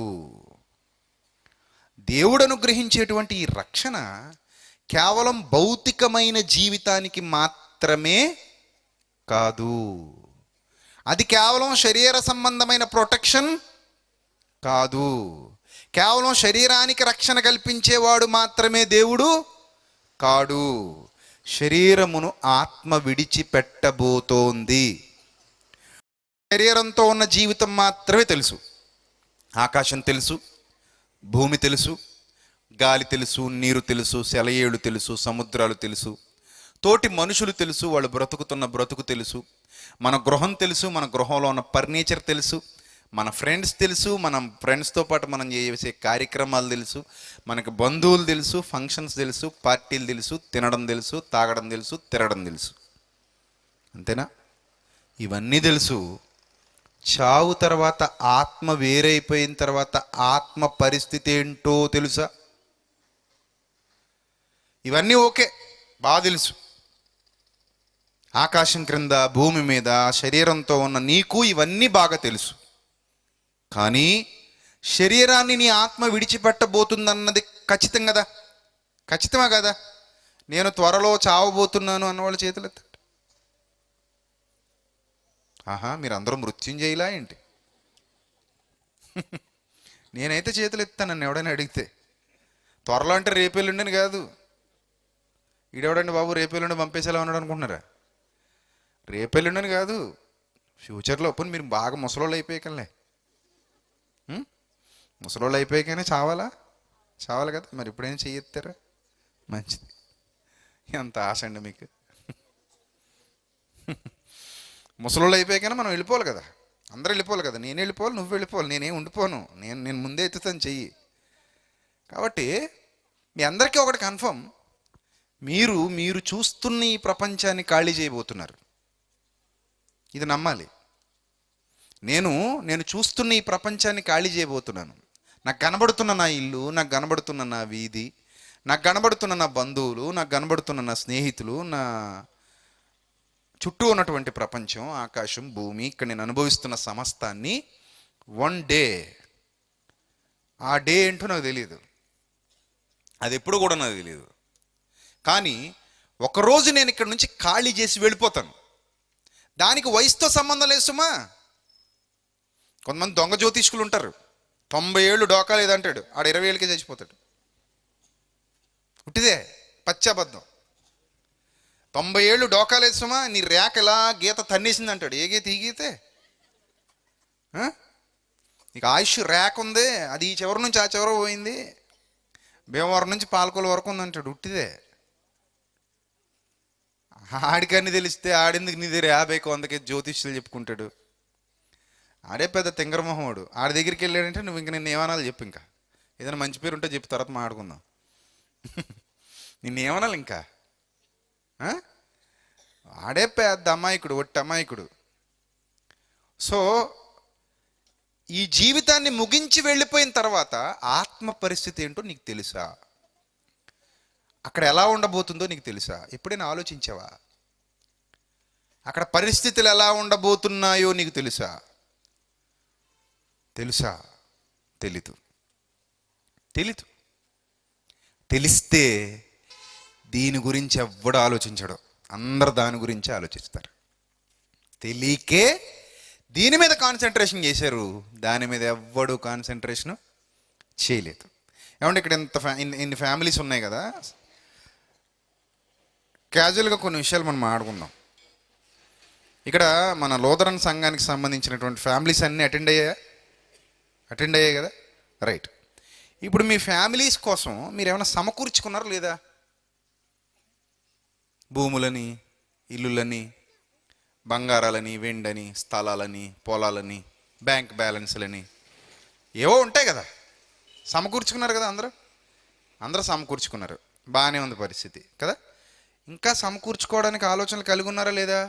S2: దేవుడు అనుగ్రహించేటువంటి ఈ రక్షణ కేవలం భౌతికమైన జీవితానికి మాత్రమే కాదు, అది కేవలం శరీర సంబంధమైన ప్రొటెక్షన్ కాదు, కేవలం శరీరానికి రక్షణ కల్పించేవాడు మాత్రమే దేవుడు కాడు. శరీరమును ఆత్మ విడిచిపెట్టబోతోంది. శరీరంతో ఉన్న జీవితం మాత్రమే తెలుసు. ఆకాశం తెలుసు, భూమి తెలుసు, గాలి తెలుసు, నీరు తెలుసు, సెలయేళ్ళు తెలుసు, సముద్రాలు తెలుసు, తోటి మనుషులు తెలుసు, వాళ్ళు బ్రతుకుతున్న బ్రతుకు తెలుసు, మన గృహం తెలుసు, మన గృహంలో ఉన్న ఫర్నిచర్ తెలుసు, మన ఫ్రెండ్స్ తెలుసు, మనం ఫ్రెండ్స్తో పాటు మనం చేసే కార్యక్రమాలు తెలుసు, మనకు బంధువులు తెలుసు, ఫంక్షన్స్ తెలుసు, పార్టీలు తెలుసు, తినడం తెలుసు, తాగడం తెలుసు, తిరగడం తెలుసు. అంతేనా? ఇవన్నీ తెలుసు. చావు తర్వాత ఆత్మ వేరైపోయిన తర్వాత ఆత్మ పరిస్థితి ఏంటో తెలుసా? ఇవన్నీ ఓకే, బాగా తెలుసు. ఆకాశం క్రింద, భూమి మీద, శరీరంతో ఉన్న నీకు ఇవన్నీ బాగా తెలుసు. కానీ శరీరాన్ని నీ ఆత్మ విడిచిపెట్టబోతుందన్నది ఖచ్చితం కదా, ఖచ్చితమా కదా? నేను త్వరలో చావబోతున్నాను అన్నవాళ్ళ చేతులు ఎత్తండి. ఆహా, మీరు అందరూ మృత్యుంజయులా ఏంటి? నేనైతే చేతులు ఎత్తాను నన్ను ఎవడైనా అడిగితే. త్వరలో అంటే రేపెల్లుండని కాదు. ఈడెవడండి బాబు రేపెల్లుండి పంపేసేలా ఉన్నాడు అనుకుంటున్నారా? రేపెల్లుండని కాదు, ఫ్యూచర్లో. పోనీ మీరు బాగా ముసలోళ్ళు అయిపోయాకలే, ముసలోళ్ళు అయిపోయాకనే చావాలి కదా, మరి ఇప్పుడేం చెయ్యెత్తారా? మంచిది. ఎంత ఆశ అండి మీకు. ముసలోళ్ళు అయిపోయాకనే మనం వెళ్ళిపోవాలి కదా, అందరూ వెళ్ళిపోవాలి కదా. నేను వెళ్ళిపోవాలి, నువ్వు వెళ్ళిపోవాలి, నేనేం ఉండిపోను. నేను ముందే ఎత్తుతాను చెయ్యి. కాబట్టి మీ అందరికీ ఒకటి కన్ఫర్మ్, మీరు చూస్తున్న ఈ ప్రపంచాన్ని ఖాళీ చేయబోతున్నారు. ఇది నమ్మాలి. నేను చూస్తున్న ఈ ప్రపంచాన్ని ఖాళీ చేయబోతున్నాను. నాకు కనబడుతున్న నా ఇల్లు, నాకు కనబడుతున్న నా వీధి, నాకు కనబడుతున్న నా బంధువులు, నాకు కనబడుతున్న నా స్నేహితులు, నా చుట్టూ ఉన్నటువంటి ప్రపంచం, ఆకాశం, భూమి, ఇక్కడ నేను అనుభవిస్తున్న సమస్తాన్ని వన్ డే, ఆ డే ఏంటో నాకు తెలియదు, అది ఎప్పుడు కూడా నాకు తెలియదు. కానీ ఒకరోజు నేను ఇక్కడ నుంచి ఖాళీ చేసి వెళ్ళిపోతాను. దానికి వయసుతో సంబంధం లేదు సుమా. కొంతమంది దొంగ జ్యోతిష్కులు ఉంటారు, 90 ఏళ్ళు డోకా లేదంటాడు, ఆడ 20 ఏళ్ళకే చచ్చిపోతాడు. పుట్టిదే పచ్చబద్ధం. 90 ఏళ్ళు డోకా లేదు సుమా, నీ రేఖ ఎలా గీత తన్నేసింది అంటాడు. ఏ గీత? ఈ గీతే. నీకు ఆయుష్ రేఖ ఉంది, అది ఈ చివరి నుంచి ఆ చివర పోయింది, భీమవరం నుంచి పాలకొల వరకు ఉందంటాడు, ఉట్టిదే. ఆడికన్నీ తెలిస్తే ఆడెందుకు నీ దగ్గర 50కి 100కి జ్యోతిష్యులు చెప్పుకుంటాడు. ఆడే పెద్ద తింగరమోహముడు. ఆడి దగ్గరికి వెళ్ళాడంటే నువ్వు ఇంక నిన్ను ఏమనాలి చెప్పు, ఇంకా ఏదైనా మంచి పేరు ఉంటే చెప్పు, తర్వాత మాట్లాడుకుందాం. నిన్ను ఏమనాలి ఇంకా? ఆడే పెద్ద అమాయకుడు, ఒట్టి అమాయకుడు. సో ఈ జీవితాన్ని ముగించి వెళ్ళిపోయిన తర్వాత ఆత్మ పరిస్థితి ఏంటో నీకు తెలుసా? అక్కడ ఎలా ఉండబోతుందో నీకు తెలుసా? ఎప్పుడైనా ఆలోచించావా? అక్కడ పరిస్థితులు ఎలా ఉండబోతున్నాయో నీకు తెలుసా? తెలీదు. తెలిస్తే దీని గురించి ఎవ్వడు ఆలోచించడు, అందరు దాని గురించి ఆలోచిస్తారు. తెలియకే దీని మీద కాన్సన్ట్రేషన్ చేశారు, దాని మీద ఎవ్వడు కాన్సన్ట్రేషన్ చేయలేదు. ఏమంటే ఇక్కడ ఇన్ని ఫ్యామిలీస్ ఉన్నాయి కదా, క్యాజువల్గా కొన్ని విషయాలు మనం ఆడుకుందాం. ఇక్కడ మన లోదరన్ సంఘానికి సంబంధించినటువంటి ఫ్యామిలీస్ అన్నీ అటెండ్ అయ్యాయి కదా, రైట్. ఇప్పుడు మీ ఫ్యామిలీస్ కోసం మీరు ఏమైనా సమకూర్చుకున్నారా లేదా? భూములని, ఇల్లులని, బంగారాలని, వెండని, స్థలాలని, పొలాలని, బ్యాంక్ బ్యాలెన్స్లని ఏవో ఉంటాయి కదా, సమకూర్చుకున్నారు కదా. అందరూ సమకూర్చుకున్నారు, బాగానే ఉంది పరిస్థితి కదా. ఇంకా సమకూర్చుకోవడానికి ఆలోచనలు కలిగి ఉన్నారా లేదా?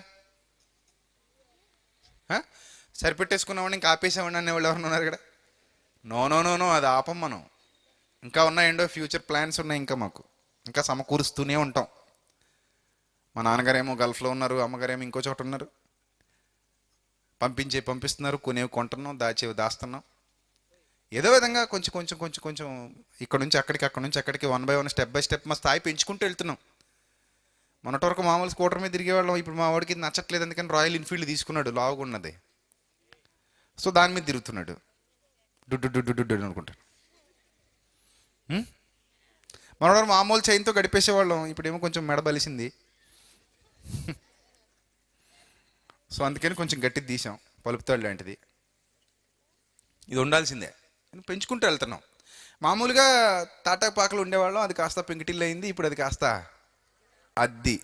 S2: సరిపెట్టేసుకున్నామని ఇంకా ఆపేసామని అనేవాళ్ళు ఎవరైనా ఉన్నారు కదా? నో, అది ఆపం మనం. ఇంకా ఉన్నాయండో ఫ్యూచర్ ప్లాన్స్ ఉన్నాయి, మాకు ఇంకా సమకూరుస్తూనే ఉంటాం. మా నాన్నగారేమో గల్ఫ్లో ఉన్నారు, అమ్మగారేమో ఇంకో చోట ఉన్నారు. పంపిస్తున్నారు, కొనేవి కొంటున్నాం, దాస్తున్నాం. ఏదో విధంగా కొంచెం ఇక్కడ నుంచి అక్కడికి 1 by 1 స్టెప్ బై స్టెప్ మా స్థాయి పెంచుకుంటూ వెళ్తున్నాం. మొన్నటి వరకు మామూలు స్కూటర్ మీద తిరిగేవాళ్ళం, ఇప్పుడు మా వాడికి నచ్చట్లేదు, అందుకని రాయల్ ఎన్ఫీల్డ్ తీసుకున్నాడు, లావుగా ఉన్నది. సో దాని మీద తిరుగుతున్నాడు, డుడ్డు అనుకుంటాను. మనవాడు మామూలు చైన్తో గడిపేసేవాళ్ళం, ఇప్పుడేమో కొంచెం మెడ బలిసింది. సో అందుకని కొంచెం గట్టిది తీసాం, పలుపుతాడు లాంటిది. ఇది ఉండాల్సిందే, పెంచుకుంటూ వెళ్తున్నాం. మామూలుగా తాటాపాకలు ఉండేవాళ్ళం, అది కాస్త పెంకిటిల్లు అయింది, ఇప్పుడు అది కాస్త అద్ది,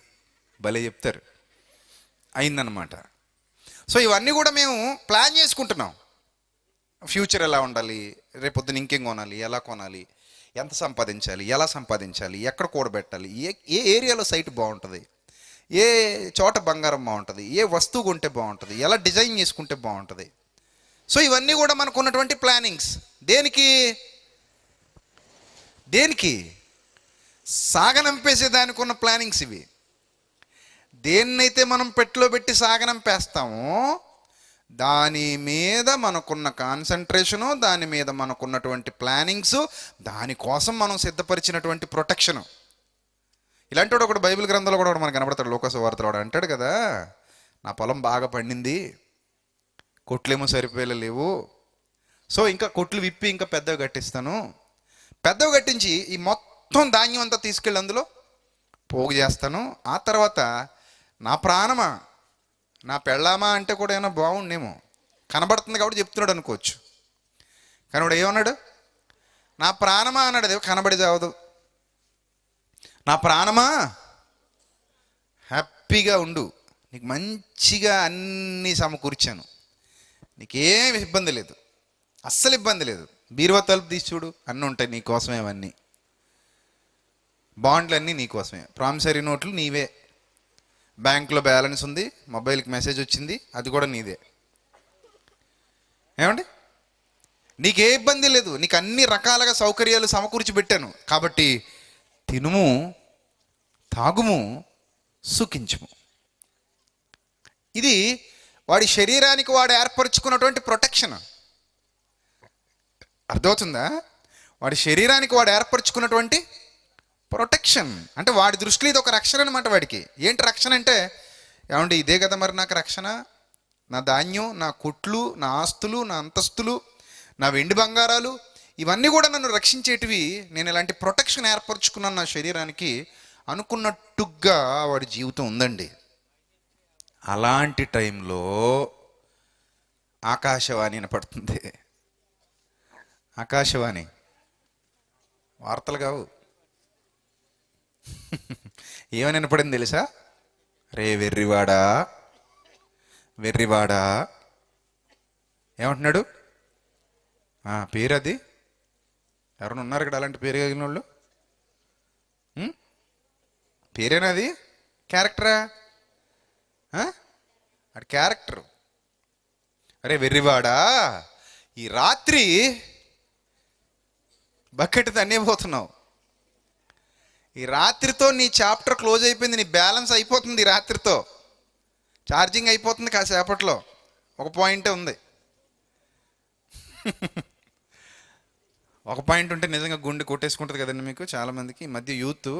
S2: భలే చెప్తారు, అయిందనమాట. సో ఇవన్నీ కూడా మేము ప్లాన్ చేసుకుంటున్నాం. ఫ్యూచర్ ఎలా ఉండాలి, రేపొద్దున ఇంకేం కొనాలి, ఎలా కొనాలి, ఎంత సంపాదించాలి, ఎలా సంపాదించాలి, ఎక్కడ కూడబెట్టాలి, ఏ ఏరియాలో సైట్ బాగుంటుంది, ఏ చోట బంగారం బాగుంటుంది, ఏ వస్తువు కొంటే బాగుంటుంది, ఎలా డిజైన్ చేసుకుంటే బాగుంటుంది. సో ఇవన్నీ కూడా మనకు ఉన్నటువంటి ప్లానింగ్స్. దేనికి సాగనంపేసే దానికి ఉన్న ప్లానింగ్స్ ఇవి. దేన్నైతే మనం పెట్టిలో పెట్టి సాగనంపేస్తామో దాని మీద మనకున్న కాన్సన్ట్రేషను, దాని మీద మనకున్నటువంటి ప్లానింగ్స్, దానికోసం మనం సిద్ధపరిచినటువంటి ప్రొటెక్షను. ఇలాంటి వాడు ఒకటి బైబిల్ గ్రంథంలో కూడా మనకు కనబడతాడు. లోకసువార్తలో వాడు అంటాడు కదా, నా పొలం బాగా పండింది, కొట్లేమో సరిపోయలేవు, సో ఇంకా కొట్లు విప్పి ఇంకా పెద్దవి కట్టించి ఈ మొత్తం ధాన్యం అంతా తీసుకెళ్ళి అందులో పోగు చేస్తాను. ఆ తర్వాత నా ప్రాణమా, నా పెళ్ళామా అంటే కూడా ఏమైనా బాగుండేమో, కనబడుతుంది కాబట్టి చెప్తున్నాడు అనుకోవచ్చు. కానీ వాడు ఏమన్నాడు? నా ప్రాణమా అన్నాడు. అదే కనబడి చావదు. నా ప్రాణమా హ్యాపీగా ఉండు, నీకు మంచిగా అన్నీ సమకూర్చాను, నీకేం ఇబ్బంది లేదు, అస్సలు ఇబ్బంది లేదు. బీరువా తలుపు తీసి చూడు, అన్నీ ఉంటాయి నీకోసమే, అవన్నీ బాండ్లు అన్నీ నీకోసమే, ప్రామిసరీ నోట్లు నీవే, బ్యాంకులో బ్యాలెన్స్ ఉంది, మొబైల్కి మెసేజ్ వచ్చింది, అది కూడా నీదే. ఏమండి, నీకే ఇబ్బంది లేదు, నీకు అన్ని రకాలుగా సౌకర్యాలు సమకూర్చి పెట్టాను. కాబట్టి తినుము, తాగుము, సుఖించుము. ఇది వాడి శరీరానికి వాడు ఏర్పరచుకున్నటువంటి ప్రొటెక్షన్. అర్థమవుతుందా? వాడి శరీరానికి వాడు ఏర్పరచుకున్నటువంటి ప్రొటెక్షన్. అంటే వాడి దృష్టిలో ఇది ఒక రక్షణ అనమాట. వాడికి ఏంటి రక్షణ అంటే, ఏమండి ఇదే కదా మరి నాకు రక్షణ, నా ధాన్యం, నా కొట్లు, నా ఆస్తులు, నా అంతస్తులు, నా వెండి బంగారాలు, ఇవన్నీ కూడా నన్ను రక్షించేటివి. నేను ఇలాంటి ప్రొటెక్షన్ ఏర్పరచుకున్నాను నా శరీరానికి అనుకున్నట్టుగా వాడి జీవితం ఉందండి. అలాంటి టైంలో ఆకాశవాణి వినపడుతుంది. ఆకాశవాణి వార్తలు కావు. ఏమని వినపడింది తెలుసా? రే వెర్రివాడా, వెర్రివాడా ఏమంటున్నాడు? పేరు అది. ఎవరైనా ఉన్నారు ఇక్కడ అలాంటి పేరు కలిగిన వాళ్ళు? పేరేనా అది? క్యారెక్టరా? అది క్యారెక్టర్. అరే వెర్రివాడా, ఈ రాత్రి బకెట్ తన్నేపోతున్నావు. ఈ రాత్రితో నీ చాప్టర్ క్లోజ్ అయిపోయింది. నీ బ్యాలెన్స్ అయిపోతుంది. ఈ రాత్రితో ఛార్జింగ్ అయిపోతుంది. కాసేపట్లో ఒక పాయింటే ఉంది. ఒక పాయింట్ ఉంటే నిజంగా గుండె కొట్టేసుకుంటుంది కదండి మీకు చాలామందికి. ఈ మధ్య యూత్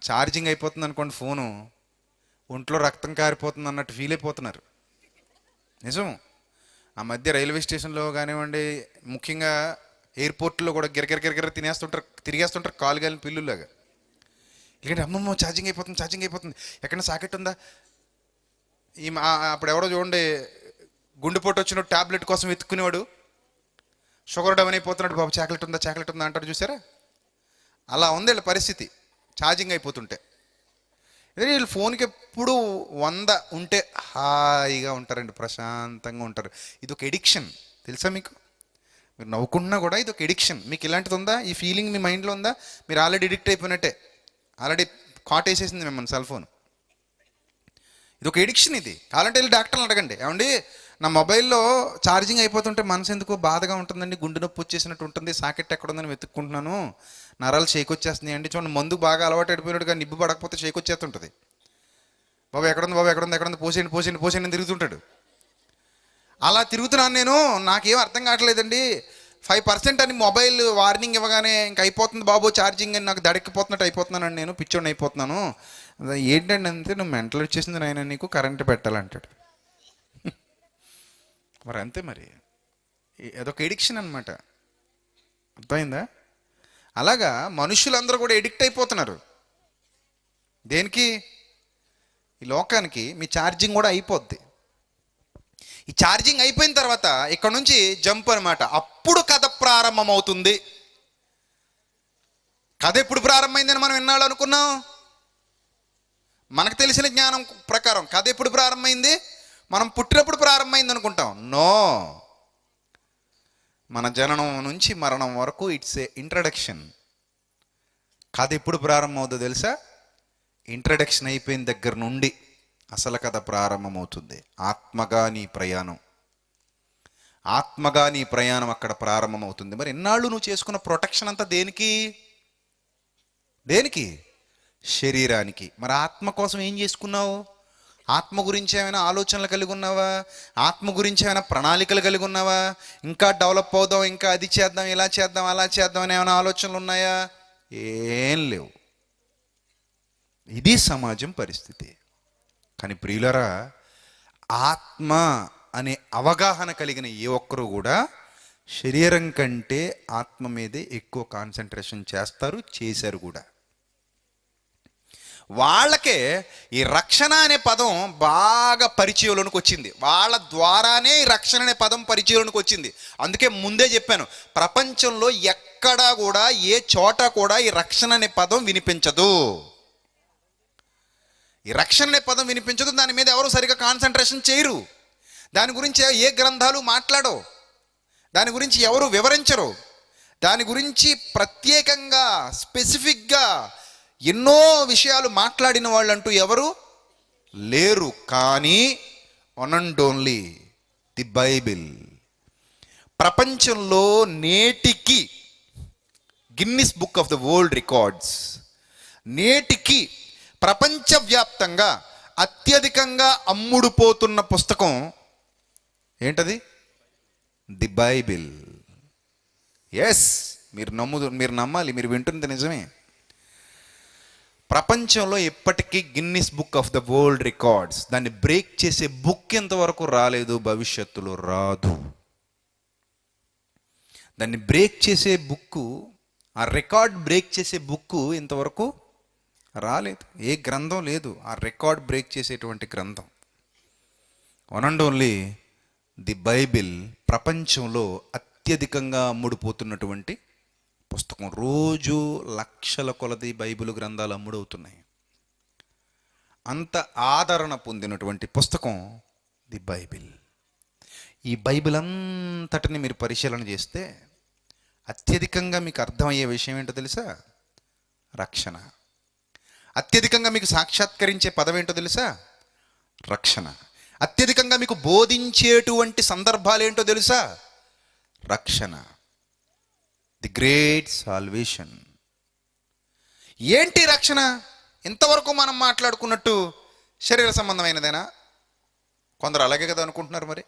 S2: ఛార్జింగ్ అయిపోతుంది అనుకోండి ఫోను, ఒంట్లో రక్తం కారిపోతుంది అన్నట్టు ఫీల్ అయిపోతున్నారు. నిజం. ఆ మధ్య రైల్వే స్టేషన్లో కానివ్వండి, ముఖ్యంగా ఎయిర్పోర్ట్లో కూడా గిరగిర తిరిగేస్తుంటారు కాలు గాలిన పిల్లులాగా. ఎందుకంటే అమ్మమ్మ ఛార్జింగ్ అయిపోతుంది, ఎక్కడైనా సాకెట్ ఉందా? అప్పుడు ఎవరో చూడండి, గుండెపోటు వచ్చిన ట్యాబ్లెట్ కోసం వెతుక్కునేవాడు, షుగర్ డౌన్ అయిపోతున్నాడు, బాబు చాక్లెట్ ఉందా అంటారు చూసారా? అలా ఉంది వీళ్ళ పరిస్థితి ఛార్జింగ్ అయిపోతుంటే. వీళ్ళు ఫోన్కి ఎప్పుడు 100 ఉంటే హాయిగా ఉంటారండి, ప్రశాంతంగా ఉంటారు. ఇది ఒక ఎడిక్షన్ తెలుసా మీకు? మీరు నవ్వుకున్నా కూడా ఇది ఒక ఎడిక్షన్. మీకు ఇలాంటిది ఉందా? ఈ ఫీలింగ్ మీ మైండ్లో ఉందా? మీరు ఆల్రెడీ ఎడిక్ట్ అయిపోయినట్టే, ఆల్రెడీ కాటేసేసింది మిమ్మల్ని సెల్ ఫోన్. ఇది ఒక ఎడిక్షన్. ఇది కావాలంటే వెళ్ళి డాక్టర్ని అడగండి, ఏమండి నా మొబైల్లో ఛార్జింగ్ అయిపోతుంటే మనసు ఎందుకు బాధగా ఉంటుందండి, గుండె నొప్పి వచ్చేసినట్టు ఉంటుంది, సాకెట్ ఎక్కడ ఉందని వెతుక్కుంటున్నాను, నరాలు షేకొచ్చేస్తున్నాయి అండి. చూడండి, మందుకు బాగా అలవాటు అయిపోయినట్టుగా నిబ్బు పడకపోతే షేకొచ్చేస్తుంటుంది. బాబు ఎక్కడుంది పోసేయండి తిరుగుతుంటాడు. అలా తిరుగుతున్నాను నేను, నాకేం అర్థం కావట్లేదండి. 5% అని మొబైల్ వార్నింగ్ ఇవ్వగానే ఇంక అయిపోతుంది బాబు ఛార్జింగ్ అని నాకు దడెక్కిపోతున్నట్టు అయిపోతున్నాను, నేను పిచ్చోడిని అయిపోతున్నాను. ఏంటండి అంతే, నువ్వు మెంటల్ వచ్చేసింది నాయన, నీకు కరెంటు పెట్టాలంటాడు. మరి అంతే, మరి అదొక ఎడిక్షన్ అనమాట. అర్థమైందా? అలాగా మనుషులందరూ కూడా ఎడిక్ట్ అయిపోతున్నారు. దేనికి? ఈ లోకానికి. మీ ఛార్జింగ్ కూడా అయిపోద్ది. ఈ ఛార్జింగ్ అయిపోయిన తర్వాత ఇక్కడ నుంచి జంప్ అనమాట. అప్పుడు కథ ప్రారంభమవుతుంది. కథ ఎప్పుడు ప్రారంభమైందని మనం విన్నాళ్ళు అనుకున్నాం. మనకు తెలిసిన జ్ఞానం ప్రకారం కథ ఎప్పుడు ప్రారంభమైంది? మనం పుట్టినప్పుడు ప్రారంభమైంది అనుకుంటాం. నో, మన జననం నుంచి మరణం వరకు ఇట్స్ ఏ ఇంట్రడక్షన్. కథ ఎప్పుడు ప్రారంభమవుతుందో తెలుసా? ఇంట్రడక్షన్ అయిపోయిన దగ్గర నుండి అసలు కథ ప్రారంభమవుతుంది. ఆత్మగా నీ ప్రయాణం అక్కడ ప్రారంభమవుతుంది. మరి ఎన్నాళ్ళు నువ్వు చేసుకున్న ప్రొటెక్షన్ అంతా దేనికి? శరీరానికి. మరి ఆత్మ కోసం ఏం చేసుకున్నావు? ఆత్మ గురించి ఏమైనా ఆలోచనలు కలిగి ఉన్నావా? ఆత్మ గురించి ఏమైనా ప్రణాళికలు కలిగి ఉన్నావా? ఇంకా డెవలప్ అవుదాం, ఇంకా అది చేద్దాం, ఇలా చేద్దాం, అలా చేద్దాం అని ఏమైనా ఆలోచనలు ఉన్నాయా? ఏం లేవు. ఇది సమాజం పరిస్థితి. కానీ ప్రియులరా, ఆత్మ అనే అవగాహన కలిగిన ఏ ఒక్కరు కూడా శరీరం కంటే ఆత్మ మీదే ఎక్కువ కాన్సన్ట్రేషన్ చేశారు కూడా. వాళ్ళకే ఈ రక్షణ అనే పదం బాగా పరిచయంలోనికి వచ్చింది. వాళ్ళ ద్వారానే ఈ రక్షణ అనే పదం పరిచయంలోనికి వచ్చింది. అందుకే ముందే చెప్పాను, ప్రపంచంలో ఎక్కడా కూడా ఏ చోట కూడా ఈ రక్షణ అనే పదం వినిపించదు. ఈ రక్షణ అనే పదం వినిపించదు. దాని మీద ఎవరు సరిగా కాన్సన్ట్రేషన్ చేయరు. దాని గురించి ఏ గ్రంథాలు మాట్లాడవు. దాని గురించి ఎవరు వివరించరు. దాని గురించి ప్రత్యేకంగా స్పెసిఫిక్గా ఎన్నో విషయాలు మాట్లాడిన వాళ్ళు అంటూ ఎవరు లేరు. కానీ one and only the Bible ప్రపంచంలో నేటికి Guinness book of the world records, నేటికి ప్రపంచవ్యాప్తంగా అత్యధికంగా అమ్ముడుపోతున్న పుస్తకం ఏంటది? The Bible. ఎస్, మీరు నమ్మాలి, మీరు వింటుంది నిజమే. ప్రపంచంలో ఎప్పటికీ Guinness book of the world records, దాన్ని బ్రేక్ చేసే బుక్ ఎంతవరకు రాలేదు, భవిష్యత్తులో రాదు. దాన్ని బ్రేక్ చేసే బుక్కు, ఆ రికార్డ్ బ్రేక్ చేసే బుక్కు ఇంతవరకు రాలేదు. ఏ గ్రంథం లేదు ఆ రికార్డ్ బ్రేక్ చేసేటువంటి గ్రంథం. One and only the Bible ప్రపంచంలో అత్యధికంగా అమ్ముడుపోతున్నటువంటి పుస్తకం. రోజు లక్షల కొలది బైబిల్ గ్రంథాలు అమ్ముడవుతున్నాయి. అంత ఆదరణ పొందినటువంటి పుస్తకం ది బైబిల్. ఈ బైబిల్ అంతటిని మీరు పరిశీలన చేస్తే అత్యధికంగా మీకు అర్థమయ్యే విషయం ఏంటో తెలుసా? రక్షణ. అత్యధికంగా మీకు సాక్షాత్కరించే పదం ఏంటో తెలుసా? రక్షణ. అత్యధికంగా మీకు బోధించేటువంటి సందర్భాలు ఏంటో తెలుసా? రక్షణ. The great salvation. ఏంటి రక్షణ? ఇంతవరకు మనం మాట్లాడుకున్నట్టు శరీర సంబంధమైనదేనా? కొందరు అలాగే కదా అనుకుంటున్నారు. మరి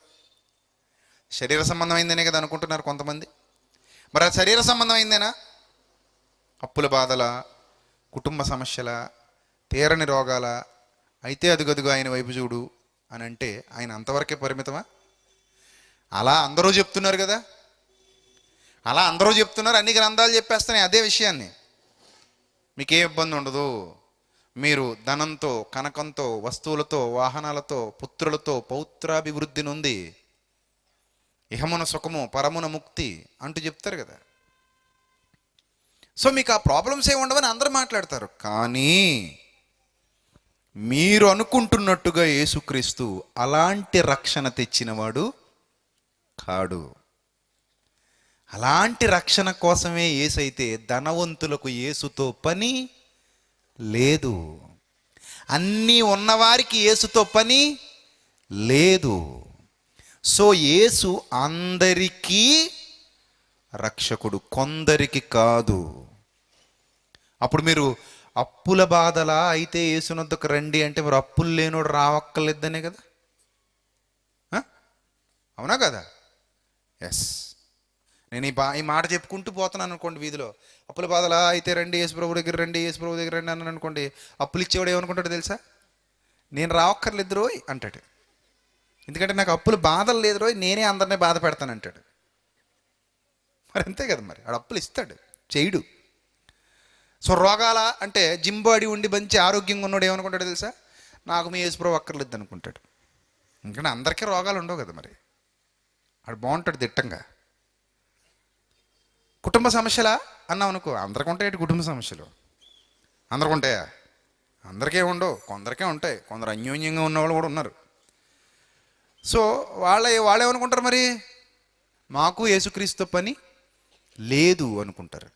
S2: శరీర సంబంధమైందనే కదా అనుకుంటున్నారు కొంతమంది. మరి ఆ శరీర సంబంధమైందేనా? అప్పుల బాధల, కుటుంబ సమస్యల, తీరని రోగాల, అయితే అదుగదుగు ఆయన వైపు చూడు అని అంటే ఆయన అంతవరకే పరిమితమా? అలా అందరూ చెప్తున్నారు కదా, అలా అందరూ చెప్తున్నారు, అన్ని గ్రంథాలు చెప్పేస్తున్నాయి అదే విషయాన్ని. మీకే ఇబ్బంది ఉండదు. మీరు ధనంతో, కనకంతో, వస్తువులతో, వాహనాలతో, పుత్రులతో పౌత్రాభివృద్ధి నుండి ఇహమున సుఖము, పరమున ముక్తి అంటూ చెప్తారు కదా. సో మీకు ఆ ప్రాబ్లమ్స్ ఏమి ఉండవని అందరూ మాట్లాడతారు. కానీ మీరు అనుకుంటున్నట్టుగా యేసుక్రీస్తు అలాంటి రక్షణ తెచ్చినవాడు కాడు. అలాంటి రక్షణ కోసమే యేసైతే ధనవంతులకు యేసుతో పని లేదు, అన్నీ ఉన్నవారికి యేసుతో పని లేదు. సో యేసు అందరికీ రక్షకుడు, కొందరికి కాదు. అప్పుడు మీరు అప్పుల బాధలా అయితే యేసునొద్దకు రండి అంటే మరి అప్పులు లేనోడు రావక్కర్లేదనే కదా, అవునా కదా? ఎస్. నేను ఈ మాట చెప్పుకుంటూ పోతున్నాను అనుకోండి వీధిలో, అప్పుల బాధలా అయితే రండి, యేసు ప్రభు దగ్గర రండి, యేసు ప్రభు దగ్గర రండి అన్నాను అనుకోండి, అప్పులు ఇచ్చేవాడు ఏమనుకుంటాడు తెలుసా? నేను రావక్కర్లేదు రోయ్ అంటాడు. ఎందుకంటే నాకు అప్పులు బాధలు లేదు రోయ్, నేనే అందరినీ బాధ పెడతానంటాడు. మరి అంతే కదా, మరి ఆడు అప్పులు ఇస్తాడు, చేయడు. సో రోగాల అంటే జింబాడి ఉండి మంచి ఆరోగ్యంగా ఉన్నాడు ఏమనుకుంటాడు తెలుసా? నాకు మీ యేసు ప్రభు అక్కర్లేదు అనుకుంటాడు. ఎందుకంటే అందరికీ రోగాలు ఉండవు కదా, మరి ఆడు బాగుంటాడు దిట్టంగా. కుటుంబ సమస్యలా అన్నావు అనుకో, అందరికి ఉంటాయి కుటుంబ సమస్యలు. అందరికి ఉంటాయా? అందరికీ ఉండవు, కొందరికే ఉంటాయి. కొందరు అన్యోన్యంగా ఉన్నవాళ్ళు కూడా ఉన్నారు. సో వాళ్ళు ఏమనుకుంటారు, మరి మాకు యేసుక్రీస్తు పని లేదు అనుకుంటారు.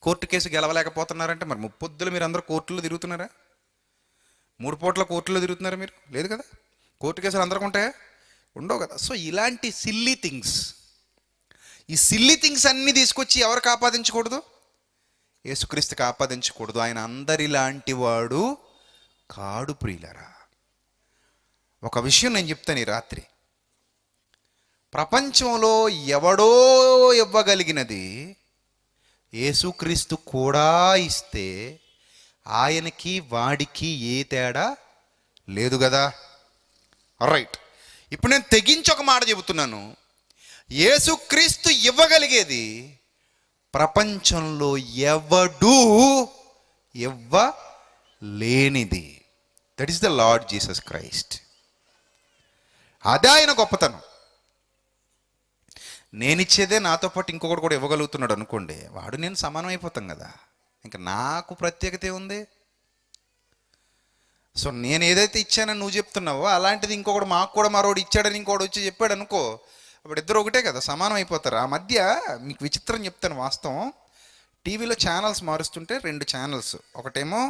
S2: కోర్టు కేసు గెలవలేకపోతున్నారంటే మరి ముప్పొద్దులు మీరు అందరూ కోర్టులో తిరుగుతున్నారా? 3 పూట్ల కోర్టులో తిరుగుతున్నారా మీరు? లేదు కదా. కోర్టు కేసులు అందరికి ఉంటాయా? ఉండవు కదా. సో ఇలాంటి సిల్లీ థింగ్స్, ఈ సిల్లీ థింగ్స్ అన్నీ తీసుకొచ్చి ఎవరికి ఆపాదించకూడదు? యేసుక్రీస్తుకి ఆపాదించకూడదు. ఆయన అందరిలాంటి వాడు కాడు ప్రియులరా. ఒక విషయం నేను చెప్తాను ఈ రాత్రి. ప్రపంచంలో ఎవడో ఇవ్వగలిగినది యేసుక్రీస్తు కూడా ఇస్తే ఆయనకి వాడికి ఏ తేడా లేదు కదా. రైట్. ఇప్పుడు నేను తెగించి ఒక మాట చెబుతున్నాను. యేసుక్రీస్తు ఇవ్వగలిగేది ప్రపంచంలో ఎవడూ ఇవ్వలేనిది. That is the Lord Jesus Christ. అదే ఆయన గొప్పతనం. నేనిచ్చేదే నాతో పాటు ఇంకొకటి కూడా ఇవ్వగలుగుతున్నాడు అనుకోండి, వాడు నేను సమానం అయిపోతాం కదా. ఇంకా నాకు ప్రత్యేకత ఉంది. సో నేను ఏదైతే ఇచ్చానని నువ్వు చెప్తున్నావో అలాంటిది ఇంకొకటి మాకు కూడా మరోడు ఇచ్చాడని ఇంకోటి వచ్చి చెప్పాడు అనుకో, అప్పుడు ఇద్దరు ఒకటే కదా, సమానం అయిపోతారు. ఆ మధ్య మీకు విచిత్రం చెప్తాను వాస్తవం. టీవీలో ఛానల్స్ మారుస్తుంటే 2 ఛానల్స్, ఒకటేమో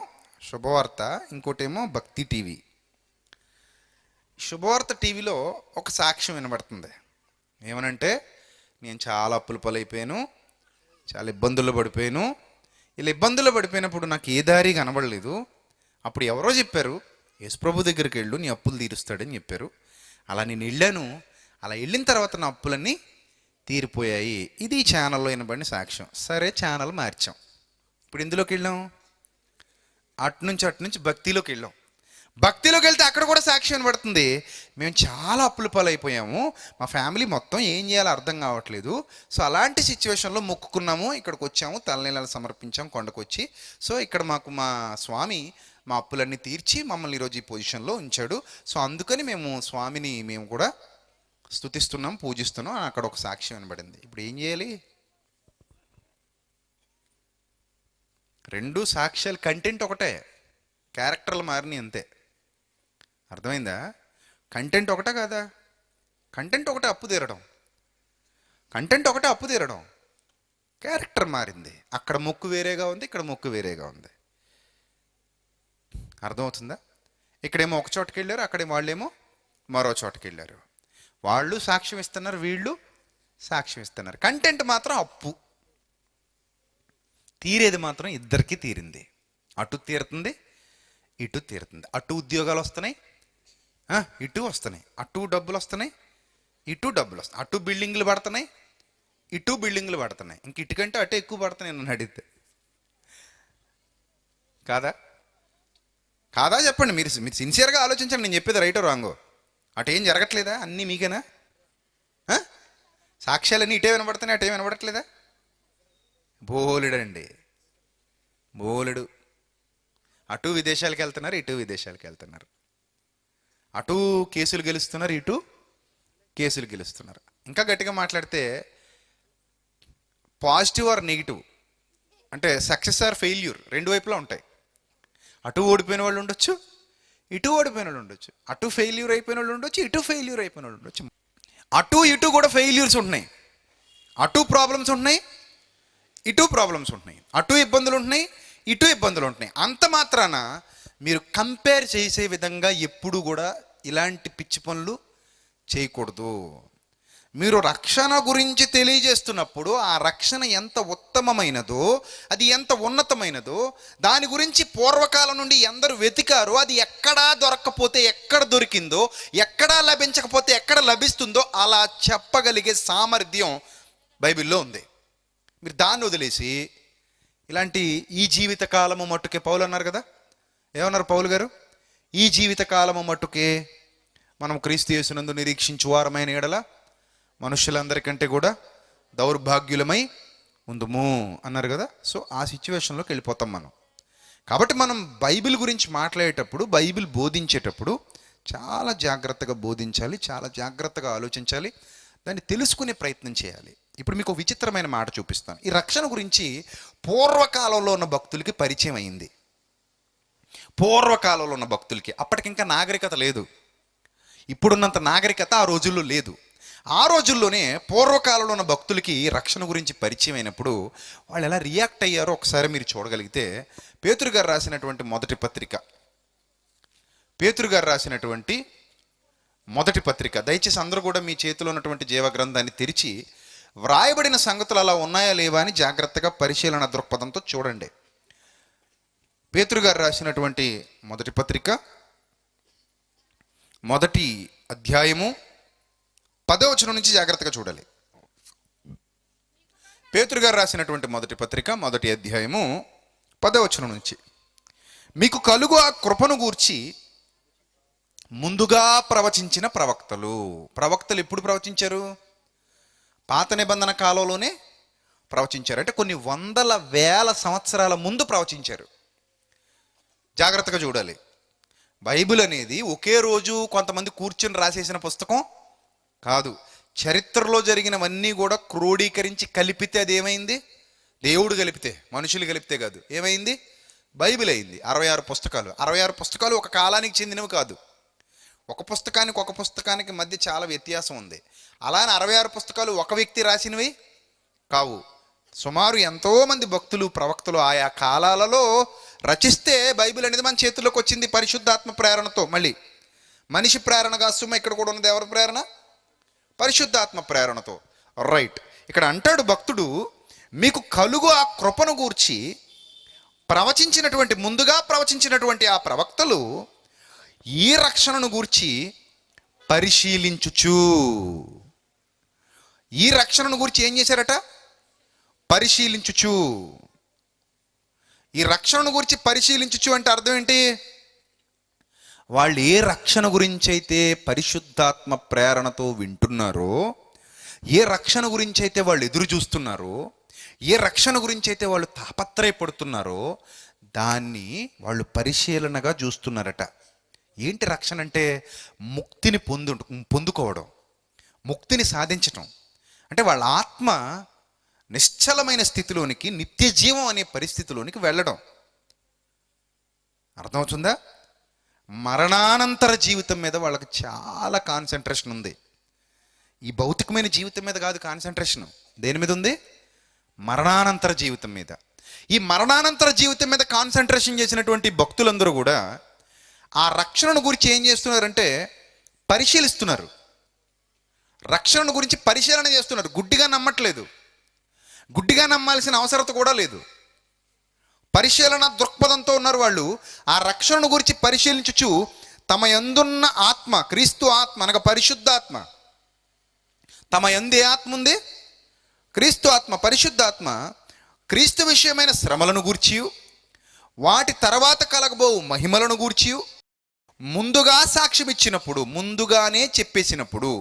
S2: శుభవార్త, ఇంకోటేమో భక్తి టీవీ. శుభవార్త టీవీలో ఒక సాక్ష్యం వినబడుతుంది. ఏమనంటే, నేను చాలా అప్పుల పాలైపోయాను, చాలా ఇబ్బందుల్లో పడిపోయాను. ఇలా ఇబ్బందుల్లో పడిపోయినప్పుడు నాకు ఏ దారి కనబడలేదు. అప్పుడు ఎవరో చెప్పారు, యేసుప్రభు దగ్గరికి వెళ్ళు, నీ అప్పులు తీరుస్తాడని చెప్పారు. అలా నేను వెళ్ళాను. అలా వెళ్ళిన తర్వాత నా అప్పులన్నీ తీరిపోయాయి. ఇది ఈ ఛానల్లో వినబడిన సాక్ష్యం. సరే, ఛానల్ మార్చాం. ఇప్పుడు ఇందులోకి వెళ్ళాం, అటు నుంచి భక్తిలోకి వెళ్ళాం. భక్తిలోకి వెళ్తే అక్కడ కూడా సాక్ష్యం వినబడుతుంది. మేము చాలా అప్పుల పాలైపోయాము, మా ఫ్యామిలీ మొత్తం ఏం చేయాలో అర్థం కావట్లేదు. సో అలాంటి సిచ్యువేషన్లో మొక్కుకున్నాము, ఇక్కడికి వచ్చాము, తలనీలాలు సమర్పించాం కొండకొచ్చి. సో ఇక్కడ మాకు మా స్వామి మా అప్పులన్నీ తీర్చి మమ్మల్ని ఈరోజు ఈ పొజిషన్లో ఉంచాడు. సో అందుకని మేము స్వామిని మేము కూడా స్తుతిస్తున్నాం, పూజిస్తున్నాం. అక్కడ ఒక సాక్ష్యం వినబడింది. ఇప్పుడు ఏం చేయాలి? రెండు సాక్ష్యాలు, కంటెంట్ ఒకటే, క్యారెక్టర్లు మారినాయి అంతే. అర్థమైందా? కంటెంట్ ఒకటే కదా, కంటెంట్ ఒకటే అప్పు తీరడం, కంటెంట్ ఒకటే అప్పు తీరడం, క్యారెక్టర్ మారింది. అక్కడ మొక్కు వేరేగా ఉంది, ఇక్కడ మొక్కు వేరేగా ఉంది. అర్థమవుతుందా? ఇక్కడేమో ఒక చోటకి వెళ్ళారు, అక్కడే వాళ్ళేమో మరో చోటకి వెళ్ళారు. వాళ్ళు సాక్ష్యం ఇస్తున్నారు, వీళ్ళు సాక్ష్యం ఇస్తున్నారు. కంటెంట్ మాత్రం అప్పు. తీరేది మాత్రం ఇద్దరికీ తీరింది. అటు తీరుతుంది, ఇటు తీరుతుంది. అటు ఉద్యోగాలు వస్తున్నాయి, ఇటు వస్తున్నాయి. అటు డబ్బులు వస్తున్నాయి, ఇటు డబ్బులు వస్తున్నాయి. అటు బిల్డింగ్లు పడుతున్నాయి, ఇటు బిల్డింగ్లు పడుతున్నాయి. ఇంక ఇటుకంటే అటు ఎక్కువ పడుతున్నాయి నన్ను అడిగితే. కాదా? కాదా చెప్పండి. మీరు సిన్సియర్గా ఆలోచించండి. నేను చెప్పేది రైటో రాంగో. అటు ఏం జరగట్లేదా? అన్నీ మీకేనా? సాక్ష్యాలన్నీ ఇటే వినబడుతున్నాయి, అటే వినబడట్లేదా? బోలెడండి, బోలెడు. అటు విదేశాలకు వెళ్తున్నారు, ఇటు విదేశాలకు వెళ్తున్నారు. అటు కేసులు గెలుస్తున్నారు, ఇటు కేసులు గెలుస్తున్నారు. ఇంకా గట్టిగా మాట్లాడితే పాజిటివ్ ఆర్ నెగిటివ్ అంటే సక్సెస్ ఆర్ ఫెయిల్యూర్ రెండు వైపులా ఉంటాయి. అటు ఓడిపోయిన వాళ్ళు ఉండొచ్చు, ఇటు ఓడిపోయిన వాళ్ళు ఉండొచ్చు. అటు ఫెయిల్యూర్ అయిపోయిన వాళ్ళు ఉండొచ్చు, ఇటు ఫెయిల్యూర్ అయిపోయిన వాళ్ళు ఉండొచ్చు. అటు ఇటు కూడా ఫెయిల్యూర్స్ ఉంటున్నాయి. అటు ప్రాబ్లమ్స్ ఉంటున్నాయి, ఇటు ప్రాబ్లమ్స్ ఉంటున్నాయి. అటు ఇబ్బందులు ఉంటున్నాయి, ఇటు ఇబ్బందులు ఉంటున్నాయి. అంత మాత్రాన మీరు కంపేర్ చేసే విధంగా ఎప్పుడు కూడా ఇలాంటి పిచ్చి పనులు చేయకూడదు. మీరు రక్షణ గురించి తెలియజేస్తున్నప్పుడు ఆ రక్షణ ఎంత ఉత్తమమైనదో, అది ఎంత ఉన్నతమైనదో, దాని గురించి పూర్వకాలం నుండి ఎందరు వెతికారో, అది ఎక్కడా దొరక్కపోతే ఎక్కడ దొరికిందో, ఎక్కడా లభించకపోతే ఎక్కడ లభిస్తుందో అలా చెప్పగలిగే సామర్థ్యం బైబిల్లో ఉంది. మీరు దాన్ని వదిలేసి ఇలాంటి ఈ జీవిత కాలము మట్టుకే, పౌలు అన్నారు కదా, ఏమన్నారు పౌలు గారు? ఈ జీవిత కాలము మట్టుకే మనం క్రీస్తు యేసునందు నిరీక్షించు వారమైన ఎడల మనుషులందరికంటే కూడా దౌర్భాగ్యులమై ఉందుము అన్నారు కదా. సో ఆ సిచ్యువేషన్లోకి వెళ్ళిపోతాం మనం. కాబట్టి మనం బైబిల్ గురించి మాట్లాడేటప్పుడు, బైబిల్ బోధించేటప్పుడు చాలా జాగ్రత్తగా బోధించాలి, చాలా జాగ్రత్తగా ఆలోచించాలి, దాన్ని తెలుసుకునే ప్రయత్నం చేయాలి. ఇప్పుడు మీకు విచిత్రమైన మాట చూపిస్తాను. ఈ రక్షణ గురించి పూర్వకాలంలో ఉన్న భక్తులకి పరిచయం అయింది. పూర్వకాలంలో ఉన్న భక్తులకి, అప్పటికింకా నాగరికత లేదు. ఇప్పుడున్నంత నాగరికత ఆ రోజుల్లో లేదు. ఆ రోజుల్లోనే పూర్వకాలంలో ఉన్న భక్తులకి రక్షణ గురించి పరిచయం అయినప్పుడు వాళ్ళు ఎలా రియాక్ట్ అయ్యారో ఒకసారి మీరు చూడగలిగితే, పేతురు గారు రాసినటువంటి మొదటి పత్రిక, దయచేసి అందరూ కూడా మీ చేతిలో ఉన్నటువంటి జీవ గ్రంథాన్ని తెరిచి వ్రాయబడిన సంగతులు అలా ఉన్నాయా లేవా అని జాగ్రత్తగా పరిశీలన దృక్పథంతో చూడండి. పేతురు గారు రాసినటువంటి మొదటి పత్రిక, మొదటి అధ్యాయము 10వ వచనం నుంచి జాగ్రత్తగా చూడాలి. పేతురు గారు రాసినటువంటి మొదటి పత్రిక, మొదటి అధ్యాయము 10వ వచనం నుంచి, మీకు కలుగు ఆ కృపను గూర్చి ముందుగా ప్రవచించిన ప్రవక్తలు ఎప్పుడు ప్రవచించారు? పాత నిబంధన కాలంలోనే ప్రవచించారు. అంటే కొన్ని వందల వేల సంవత్సరాల ముందు ప్రవచించారు. జాగ్రత్తగా చూడాలి. బైబిల్ అనేది ఒకే రోజు కొంతమంది కూర్చొని రాసేసిన పుస్తకం కాదు. చరిత్రలో జరిగినవన్నీ కూడా క్రోడీకరించి కలిపితే అది ఏమైంది? దేవుడు కలిపితే, మనుషులు కలిపితే కాదు. ఏమైంది? బైబిల్ అయింది. 66 పుస్తకాలు. 66 పుస్తకాలు ఒక కాలానికి చెందినవి కాదు. ఒక పుస్తకానికి మధ్య చాలా వ్యత్యాసం ఉంది. అలానే 66 పుస్తకాలు ఒక వ్యక్తి రాసినవి కావు. సుమారు ఎంతోమంది భక్తులు, ప్రవక్తలు ఆయా కాలాలలో రచిస్తే బైబిల్ అనేది మన చేతుల్లోకి వచ్చింది పరిశుద్ధాత్మ ప్రేరణతో. మళ్ళీ మనిషి ప్రేరణ కాదు, ఇక్కడ కూడా ఉన్నది ఎవరి ప్రేరణ? పరిశుద్ధాత్మ ప్రేరణతో. రైట్. ఇక్కడ అంటాడు భక్తుడు, మీకు కలుగు ఆ కృపను గూర్చి ముందుగా ప్రవచించినటువంటి ఆ ప్రవక్తలు ఈ రక్షణను గూర్చి పరిశీలించుచు, ఈ రక్షణను గురించి ఏం చేశారట? పరిశీలించుచు. ఈ రక్షణను గురించి పరిశీలించుచు అంటే అర్థం ఏంటి? వాళ్ళు ఏ రక్షణ గురించి అయితే పరిశుద్ధాత్మ ప్రేరణతో వింటున్నారో, ఏ రక్షణ గురించి అయితే వాళ్ళు ఎదురు చూస్తున్నారో, ఏ రక్షణ గురించి అయితే వాళ్ళు తాపత్రయపడుతున్నారో దాన్ని వాళ్ళు పరిశీలనగా చూస్తున్నారట. ఏంటి రక్షణ అంటే? ముక్తిని పొందుకోవడం, ముక్తిని సాధించటం. అంటే వాళ్ళ ఆత్మ నిశ్చలమైన స్థితిలోనికి, నిత్య జీవం అనే పరిస్థితిలోనికి వెళ్ళడం. అర్థమవుతుందా? మరణానంతర జీవితం మీద వాళ్ళకి చాలా కాన్సన్ట్రేషన్ ఉంది. ఈ భౌతికమైన జీవితం మీద కాదు కాన్సన్ట్రేషన్. దేని మీద ఉంది? మరణానంతర జీవితం మీద. ఈ మరణానంతర జీవితం మీద కాన్సన్ట్రేషన్ చేసినటువంటి భక్తులందరూ కూడా ఆ రక్షణను గురించి ఏం చేస్తున్నారంటే పరిశీలిస్తున్నారు. రక్షణను గురించి పరిశీలన చేస్తున్నారు. గుడ్డిగా నమ్మట్లేదు. గుడ్డిగా నమ్మాల్సిన అవసరత కూడా లేదు. పరిశీలన దృక్పథంతో ఉన్నారు వాళ్ళు. ఆ రక్షణను గురించి పరిశీలించుచు తమ యందున్న ఆత్మ, క్రీస్తు ఆత్మ అనగా పరిశుద్ధాత్మ, తమ యందు ఏ ఆత్మ ఉంది? క్రీస్తు ఆత్మ, పరిశుద్ధాత్మ, క్రీస్తు విషయమైన శ్రమలను గూర్చి, వాటి తర్వాత కలగబోవు మహిమలను గూర్చి ముందుగా సాక్ష్యం ఇచ్చినప్పుడు, ముందుగానే చెప్పేసినప్పుడు,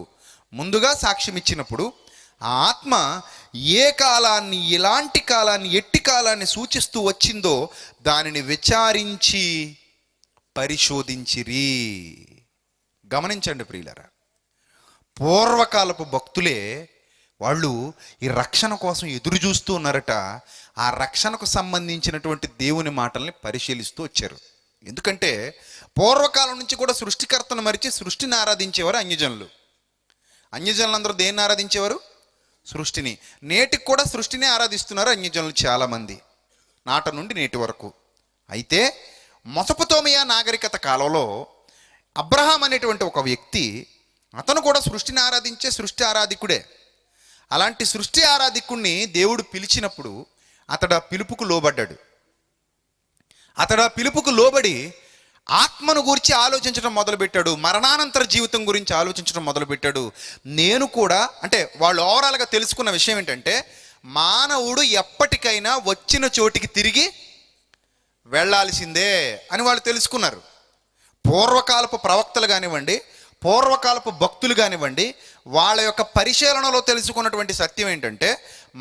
S2: ముందుగా సాక్ష్యం ఇచ్చినప్పుడు ఆ ఆత్మ ఏ కాలాన్ని, ఎలాంటి కాలాన్ని, ఎట్టి కాలాన్ని సూచిస్తూ వచ్చిందో దానిని విచారించి పరిశోధించిరి. గమనించండి ప్రియులారా, పూర్వకాలపు భక్తులే వాళ్ళు ఈ రక్షణ కోసం ఎదురు చూస్తూ ఉన్నారట. ఆ రక్షణకు సంబంధించినటువంటి దేవుని మాటల్ని పరిశీలిస్తూ వచ్చారు. ఎందుకంటే పూర్వకాలం నుంచి కూడా సృష్టికర్తను మరిచి సృష్టిని ఆరాధించేవారు అన్యజనులు. అన్యజనులందరూ దేన్ని ఆరాధించేవారు? సృష్టిని. నేటికి కూడా సృష్టిని ఆరాధిస్తున్నారు అన్యజనులు చాలామంది, నాట నుండి నేటి వరకు. అయితే మొసపుతోమియా నాగరికత కాలంలో అబ్రహాం అనేటువంటి ఒక వ్యక్తి, అతను కూడా సృష్టిని ఆరాధించే సృష్టి ఆరాధికుడే. అలాంటి సృష్టి ఆరాధికుణ్ణి దేవుడు పిలిచినప్పుడు అతడు ఆ పిలుపుకు లోబడ్డాడు. అతడు ఆ పిలుపుకు లోబడి ఆత్మను గురించి ఆలోచించడం మొదలుపెట్టాడు. మరణానంతర జీవితం గురించి ఆలోచించడం మొదలుపెట్టాడు. నేను కూడా, అంటే వాళ్ళు ఓవరాల్గా తెలుసుకున్న విషయం ఏంటంటే మానవుడు ఎప్పటికైనా వచ్చిన చోటికి తిరిగి వెళ్ళాల్సిందే అని వాళ్ళు తెలుసుకున్నారు. పూర్వకాలపు ప్రవక్తలు కానివ్వండి, పూర్వకాలపు భక్తులు కానివ్వండి, వాళ్ళ యొక్క పరిశీలనలో తెలుసుకున్నటువంటి సత్యం ఏంటంటే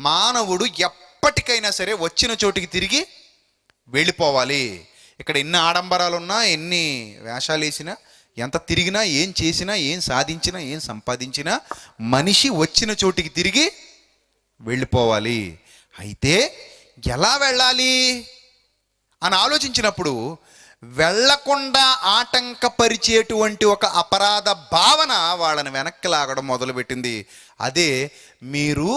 S2: మానవుడు ఎప్పటికైనా సరే వచ్చిన చోటికి తిరిగి వెళ్ళిపోవాలి. ఇక్కడ ఎన్ని ఆడంబరాలున్నా, ఎన్ని వేషాలు వేసినా, ఎంత తిరిగినా, ఏం చేసినా, ఏం సాధించినా, ఏం సంపాదించినా మనిషి వచ్చిన చోటికి తిరిగి వెళ్ళిపోవాలి. అయితే ఎలా వెళ్ళాలి అని ఆలోచించినప్పుడు వెళ్ళకుండా ఆటంకపరిచేటువంటి ఒక అపరాధ భావన వాళ్ళని వెనక్కి లాగడం మొదలుపెట్టింది. అదే మీరు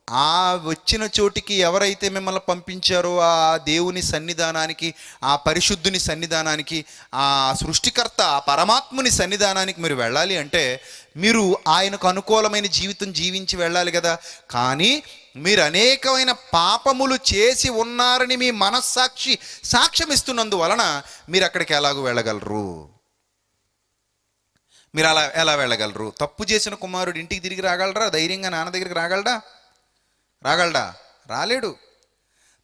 S2: ఆ వచ్చిన చోటికి ఎవరైతే మిమ్మల్ని పంపించారో ఆ దేవుని సన్నిధానానికి, ఆ పరిశుద్ధుని సన్నిధానానికి, ఆ సృష్టికర్త, ఆ పరమాత్ముని సన్నిధానానికి మీరు వెళ్ళాలి అంటే మీరు ఆయనకు అనుకూలమైన జీవితం జీవించి వెళ్ళాలి కదా. కానీ మీరు అనేకమైన పాపములు చేసి ఉన్నారని మీ మనస్సాక్షి సాక్ష్యం ఇస్తున్నందువలన మీరు అక్కడికి ఎలాగూ వెళ్ళగలరు? మీరు ఎలా వెళ్ళగలరు? తప్పు చేసిన కుమారుడు ఇంటికి తిరిగి రాగలరా? ధైర్యంగా నాన్న దగ్గరికి రాగలడా? రాలేడు.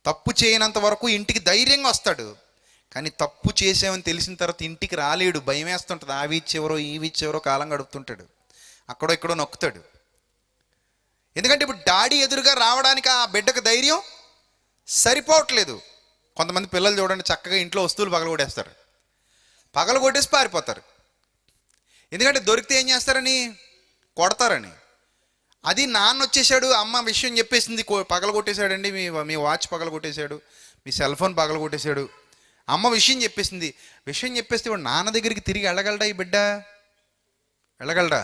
S2: తప్పు చేయనంత వరకు ఇంటికి ధైర్యంగా వస్తాడు, కానీ తప్పు చేసామని తెలిసిన తర్వాత ఇంటికి రాలేడు. భయం వేస్తుంటుంది. ఆ వీచ్చెవరో ఈ వీచ్చెవరో కాలం గడుపుతుంటాడు, అక్కడో ఇక్కడో నొక్కుతాడు. ఎందుకంటే ఇప్పుడు డాడీ ఎదురుగా రావడానికి ఆ బిడ్డకు ధైర్యం సరిపోవట్లేదు. కొంతమంది పిల్లలు చూడండి, చక్కగా ఇంట్లో వస్తువులు పగలగొట్టేస్తారు, పగలగొట్టేసి పారిపోతారు. ఎందుకంటే దొరికితే ఏం చేస్తారని? కొడతారని. అది నాన్న వచ్చేసాడు, అమ్మ విషయం చెప్పేసింది, పగలగొట్టేశాడండి, మీ వాచ్ పగలగొట్టేశాడు, మీ సెల్ ఫోన్ పగలగొట్టేశాడు, అమ్మ విషయం చెప్పేసింది. విషయం చెప్పేస్తే వాడు నాన్న దగ్గరికి తిరిగి వెళ్ళగలడా? ఈ బిడ్డ వెళ్ళగలడా?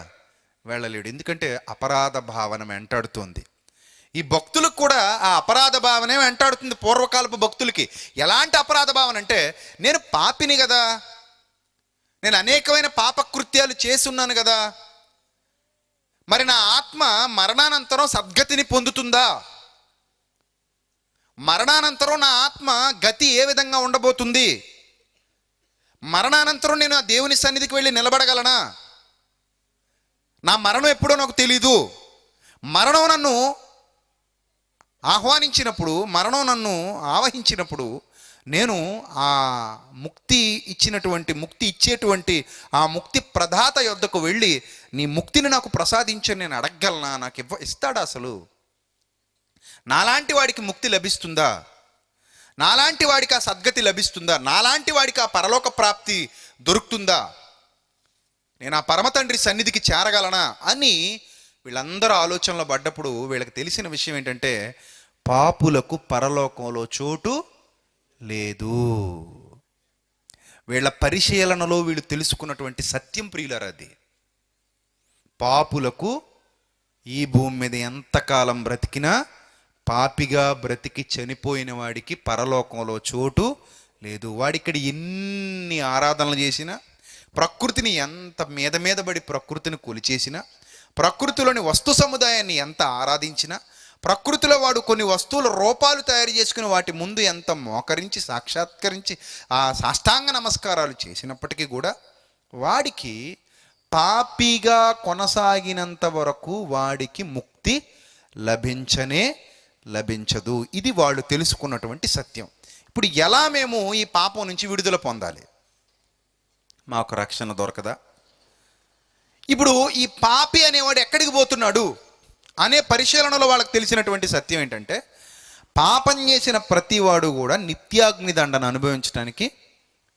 S2: వెళ్ళలేడు. ఎందుకంటే అపరాధ భావన వెంటాడుతుంది. ఈ భక్తులకు కూడా ఆ అపరాధ భావనే వెంటాడుతుంది. పూర్వకాలపు భక్తులకి ఎలాంటి అపరాధ భావన అంటే, నేను పాపిని కదా, నేను అనేకమైన పాపకృత్యాలు చేసి ఉన్నాను కదా, మరి నా ఆత్మ మరణానంతరం సద్గతిని పొందుతుందా? మరణానంతరం నా ఆత్మ గతి ఏ విధంగా ఉండబోతుంది? మరణానంతరం నేను ఆ దేవుని సన్నిధికి వెళ్ళి నిలబడగలనా? నా మరణం ఎప్పుడో నాకు తెలీదు. మరణం నన్ను ఆహ్వానించినప్పుడు, మరణం నన్ను ఆవహించినప్పుడు నేను ఆ ముక్తి ఇచ్చేటువంటి ఆ ముక్తి ప్రదాత యొద్దకు వెళ్ళి నీ ముక్తిని నాకు ప్రసాదించని నేను అడగగలనా? నాకు ఇస్తాడా? అసలు నాలాంటి వాడికి ముక్తి లభిస్తుందా? నాలాంటి వాడికి ఆ సద్గతి లభిస్తుందా? నాలాంటి వాడికి ఆ పరలోక ప్రాప్తి దొరుకుతుందా? నేను ఆ పరమ తండ్రి సన్నిధికి చేరగలనా అని వీళ్ళందరూ ఆలోచనలో పడ్డప్పుడు వీళ్ళకి తెలిసిన విషయం ఏంటంటే, పాపులకు పరలోకంలో చోటు లేదు. వీళ్ళ పరిశీలనలో వీళ్ళు తెలుసుకున్నటువంటి సత్యం ప్రియులారా అది. పాపులకు ఈ భూమి మీద ఎంతకాలం బ్రతికినా పాపిగా బ్రతికి చనిపోయిన వాడికి పరలోకంలో చోటు లేదు. వాడిక్కడ ఎన్ని ఆరాధనలు చేసినా, ప్రకృతిని ఎంత మీద మీద పడి ప్రకృతిని కొలిచేసినా, ప్రకృతిలోని వస్తు సముదాయాన్ని ఎంత ఆరాధించినా, ప్రకృతిలో వాడు కొన్ని వస్తువుల రూపాలు తయారు చేసుకుని వాటి ముందు ఎంత మోకరించి సాక్షాత్కరించి ఆ సాష్టాంగ నమస్కారాలు చేసినప్పటికీ కూడా వాడికి పాపిగా కొనసాగినంత వరకు వాడికి ముక్తి లభించదు. ఇది వాళ్ళు తెలుసుకున్నటువంటి సత్యం. ఇప్పుడు ఎలా మేము ఈ పాపం నుంచి విడుదల పొందాలి? మాకు రక్షణ దొరకదా? ఇప్పుడు ఈ పాపి అనేవాడు ఎక్కడికి పోతున్నాడు అనే పరిశీలనలో వాళ్ళకి తెలిసినటువంటి సత్యం ఏంటంటే, పాపం చేసిన ప్రతివాడు కూడా నిత్యాగ్ని దండన అనుభవించడానికి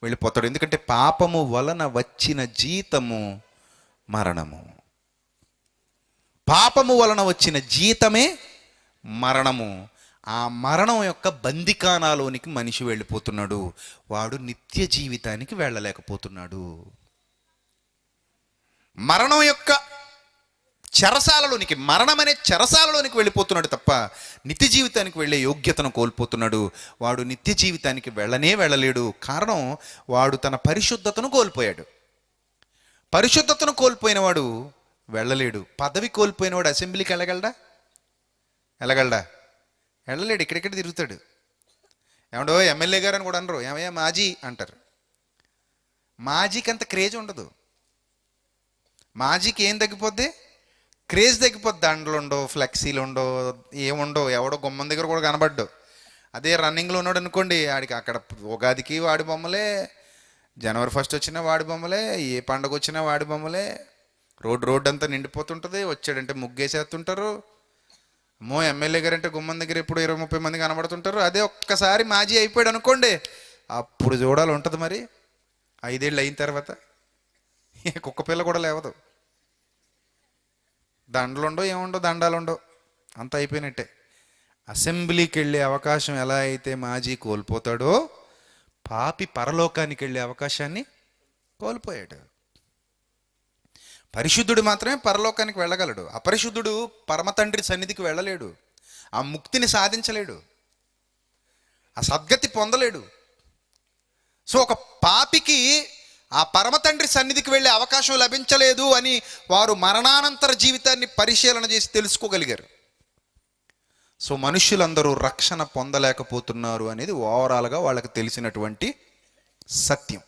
S2: వెళ్ళిపోతాడు. ఎందుకంటే పాపము వలన వచ్చిన జీతము మరణము. పాపము వలన వచ్చిన జీతమే మరణము. ఆ మరణం యొక్క బందికానాలోనికి మనిషి వెళ్ళిపోతున్నాడు. వాడు నిత్య జీవితానికి వెళ్ళలేకపోతున్నాడు. మరణం యొక్క చెరసాలలోనికి, మరణం అనే చెరసాలలోనికి వెళ్ళిపోతున్నాడు తప్ప నిత్య జీవితానికి వెళ్ళే యోగ్యతను కోల్పోతున్నాడు. వాడు నిత్య జీవితానికి వెళ్ళలేడు. కారణం, వాడు తన పరిశుద్ధతను కోల్పోయాడు. పరిశుద్ధతను కోల్పోయిన వాడు వెళ్ళలేడు. పదవి కోల్పోయిన వాడు అసెంబ్లీకి వెళ్ళగలడా? వెళ్ళలేడు. ఇక్కడిక్కడ తిరుగుతాడు. ఏమండో ఎమ్మెల్యే గారు అని కూడా అనరు, ఏమయ్యా మాజీ అంటారు. మాజీకి అంత క్రేజ్ ఉండదు. మాజీకి ఏం తగ్గిపోద్ది? క్రేజ్ తగ్గిపోద్ది. దండలు ఉండవు, ఫ్లెక్సీలు ఉండవు, ఏముండవు. ఎవడో గుమ్మం దగ్గర కూడా కనబడ్డు. అదే రన్నింగ్లో ఉన్నాడు అనుకోండి, ఆడికి అక్కడ ఉగాదికి వాడి బొమ్మలే, జనవరి 1 వచ్చినా వాడి బొమ్మలే, ఏ పండుగ వచ్చినా వాడి బొమ్మలే. రోడ్డు అంతా నిండిపోతుంటుంది. వచ్చాడంటే ముగ్గేసేస్తుంటారు. అమ్మో ఎమ్మెల్యే గారు అంటే గుమ్మం దగ్గర ఇప్పుడు 20-30 మంది కనబడుతుంటారు. అదే ఒక్కసారి మాజీ అయిపోయాడు అనుకోండి, అప్పుడు చూడాలి ఉంటుంది. మరి 5 ఏళ్ళు అయిన తర్వాత కుక్క పిల్ల కూడా లేవదు. దండలుండో ఏముండో, దండాలుండో, అంత అయిపోయినట్టే. అసెంబ్లీకి వెళ్ళే అవకాశం ఎలా అయితే మాజీ కోల్పోతాడో, పాపి పరలోకానికి వెళ్ళే అవకాశాన్ని కోల్పోయాడు. పరిశుద్ధుడు మాత్రమే పరలోకానికి వెళ్ళగలడు. అపరిశుద్ధుడు పరమ తండ్రి సన్నిధికి వెళ్ళలేడు. ఆ ముక్తిని సాధించలేడు. ఆ సద్గతి పొందలేడు. సో ఒక పాపికి ఆ పరమ తండ్రి సన్నిధికి వెళ్ళే అవకాశం లభించలేదు అని వారు మరణానంతర జీవితాన్ని పరిశీలన చేసి తెలుసుకోగలిగారు. సో మనుష్యులందరూ రక్షణ పొందలేకపోతున్నారు అనేది ఓవరాల్గా వాళ్ళకి తెలిసినటువంటి సత్యం.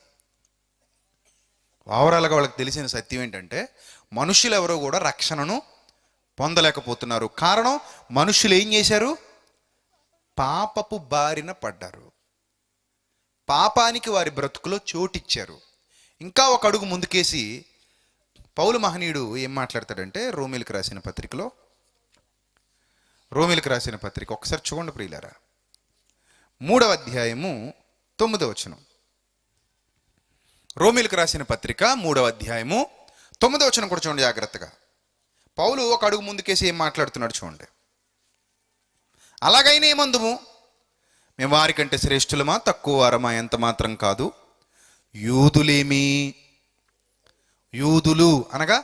S2: ఓవరాల్గా వాళ్ళకి తెలిసిన సత్యం ఏంటంటే, మనుషులు ఎవరో కూడా రక్షణను పొందలేకపోతున్నారు. కారణం, మనుషులు ఏం చేశారు? పాపపు బారిన పడ్డారు. పాపానికి వారి బ్రతుకులో చోటిచ్చారు. ఇంకా ఒక అడుగు ముందుకేసి పౌలు మహనీయుడు ఏం మాట్లాడతాడంటే, రోమీలకు రాసిన పత్రిక ఒకసారి చూడండి ప్రియులారా, 3వ అధ్యాయము 9వ వచనం. రోమీలకు రాసిన పత్రిక 3వ అధ్యాయము 9వ వచనం కూడా చూడండి జాగ్రత్తగా. పౌలు ఒక అడుగు ముందుకేసి ఏం మాట్లాడుతున్నాడు చూడండి. అలాగైనా ఏమందుము, మేము వారికంటే శ్రేష్ఠులమా, తక్కువ వారమా, ఎంత మాత్రం కాదు. యూదులు అనగా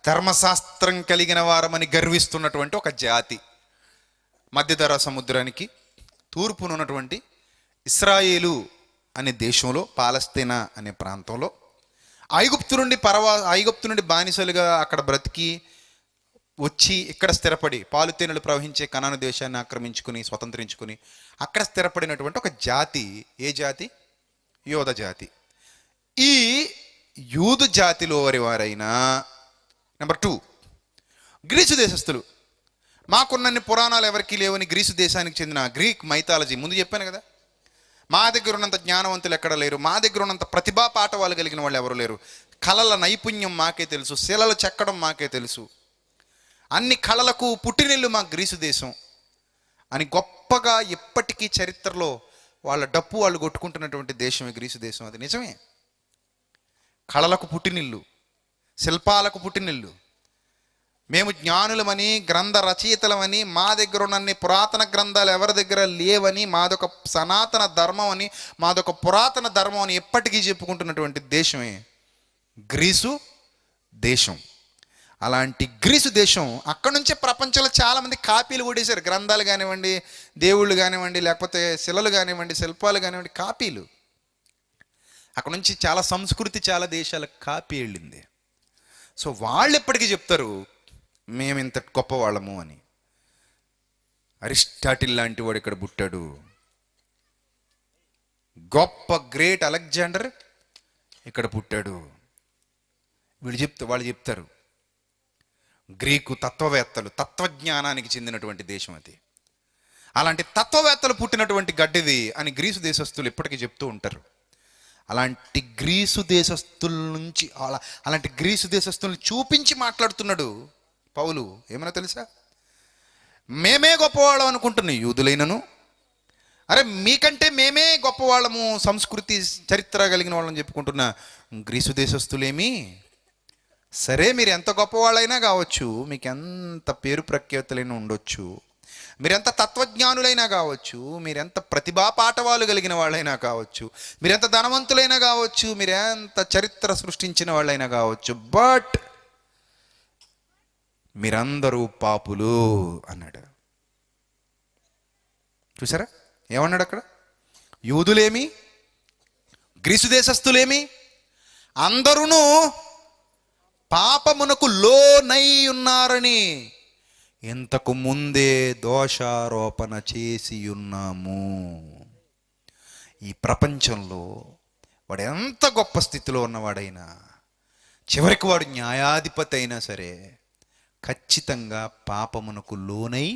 S2: ధర్మశాస్త్రం కలిగిన వారమని గర్విస్తున్నటువంటి ఒక జాతి. మధ్యధరా సముద్రానికి తూర్పున ఉన్నటువంటి ఇశ్రాయేలు అనే దేశంలో, పాలస్తీనా అనే ప్రాంతంలో ఐగుప్తు నుండి బానిసలుగా అక్కడ బ్రతికి వచ్చి ఇక్కడ స్థిరపడి పాలుతేనెలు ప్రవహించే కనాను దేశాన్ని ఆక్రమించుకుని స్వతంత్రించుకుని అక్కడ స్థిరపడినటువంటి ఒక జాతి. ఏ జాతి? యోధ జాతి. ఈ యూదు జాతిలో వారైనా, నెంబర్ 2, గ్రీసు దేశస్థులు. మాకున్నన్ని పురాణాలు ఎవరికి లేవని గ్రీసు దేశానికి చెందిన గ్రీక్ మైథాలజీ, ముందు చెప్పాను కదా, మా దగ్గర ఉన్నంత జ్ఞానవంతులు ఎక్కడ లేరు, మా దగ్గర ఉన్నంత ప్రతిభా పాఠవాలు కలిగిన వాళ్ళు ఎవరు లేరు, కళల నైపుణ్యం మాకే తెలుసు, శిలలు చెక్కడం మాకే తెలుసు, అన్ని కళలకు పుట్టినిల్లు మా గ్రీసు దేశం అని గొప్పగా ఎప్పటికీ చరిత్రలో వాళ్ళ డప్పు వాళ్ళు కొట్టుకుంటున్నటువంటి దేశమే గ్రీసు దేశం. అది నిజమే. కళలకు పుట్టినిల్లు, శిల్పాలకు పుట్టినిల్లు, మేము జ్ఞానులమని, గ్రంథ రచయితలమని, మా దగ్గర ఉన్న పురాతన గ్రంథాలు ఎవరి దగ్గర లేవని, మాదొక సనాతన ధర్మం అని, మాదొక పురాతన ధర్మం అని ఎప్పటికీ చెప్పుకుంటున్నటువంటి దేశమే గ్రీసు దేశం. అలాంటి గ్రీసు దేశం, అక్కడ నుంచే ప్రపంచంలో చాలామంది కాపీలు కొట్టేశారు. గ్రంథాలు కానివ్వండి, దేవుళ్ళు కానివ్వండి, లేకపోతే శిలలు కానివ్వండి, శిల్పాలు కానివ్వండి, కాపీలు. అక్కడ నుంచి చాలా సంస్కృతి చాలా దేశాలకు కాపీ వెళ్ళింది. సో వాళ్ళు ఎప్పటికీ చెప్తారు మేము ఇంత గొప్పవాళ్ళము అని. అరిస్టాటిల్ లాంటి వాడు ఇక్కడ పుట్టాడు, గొప్ప గ్రేట్ అలెగ్జాండర్ ఇక్కడ పుట్టాడు, వాళ్ళు చెప్తారు. గ్రీకు తత్వవేత్తలు, తత్వజ్ఞానానికి చెందినటువంటి దేశం అది. అలాంటి తత్వవేత్తలు పుట్టినటువంటి గడ్డిది అని గ్రీసు దేశస్తులు ఎప్పటికీ చెప్తూ ఉంటారు. అలాంటి గ్రీసు దేశస్తుల్ని చూపించి మాట్లాడుతున్నాడు పౌలు. ఏమన్నా తెలుసా? మేమే గొప్పవాళ్ళం అనుకుంటున్న యూదులైనను, అరే మీకంటే మేమే గొప్పవాళ్ళము, సంస్కృతి చరిత్ర కలిగిన వాళ్ళని చెప్పుకుంటున్న గ్రీసు దేశస్తులేమి, సరే మీరు ఎంత గొప్పవాళ్ళైనా కావచ్చు, మీకు ఎంత పేరు ప్రఖ్యాతులైనా ఉండొచ్చు, మీరెంత తత్వజ్ఞానులైనా కావచ్చు, మీరెంత ప్రతిభా పాఠవాలు కలిగిన వాళ్ళైనా కావచ్చు, మీరెంత ధనవంతులైనా కావచ్చు, మీరెంత చరిత్ర సృష్టించిన వాళ్ళైనా కావచ్చు, బట్ మీరందరూ పాపులు అన్నాడు. చూసారా ఏమన్నాడు అక్కడ? యూదులేమి, గ్రీసు దేశస్థులేమి, అందరూ పాపమునకు లోనై ఉన్నారని ఇంతకు ముందే దోషారోపణ చేసి ఉన్నాము. ఈ ప్రపంచంలో వాడు ఎంత గొప్ప స్థితిలో ఉన్నవాడైనా, చివరికి వాడు న్యాయాధిపతి అయినా సరే, ఖచ్చితంగా పాపమునకు లోనై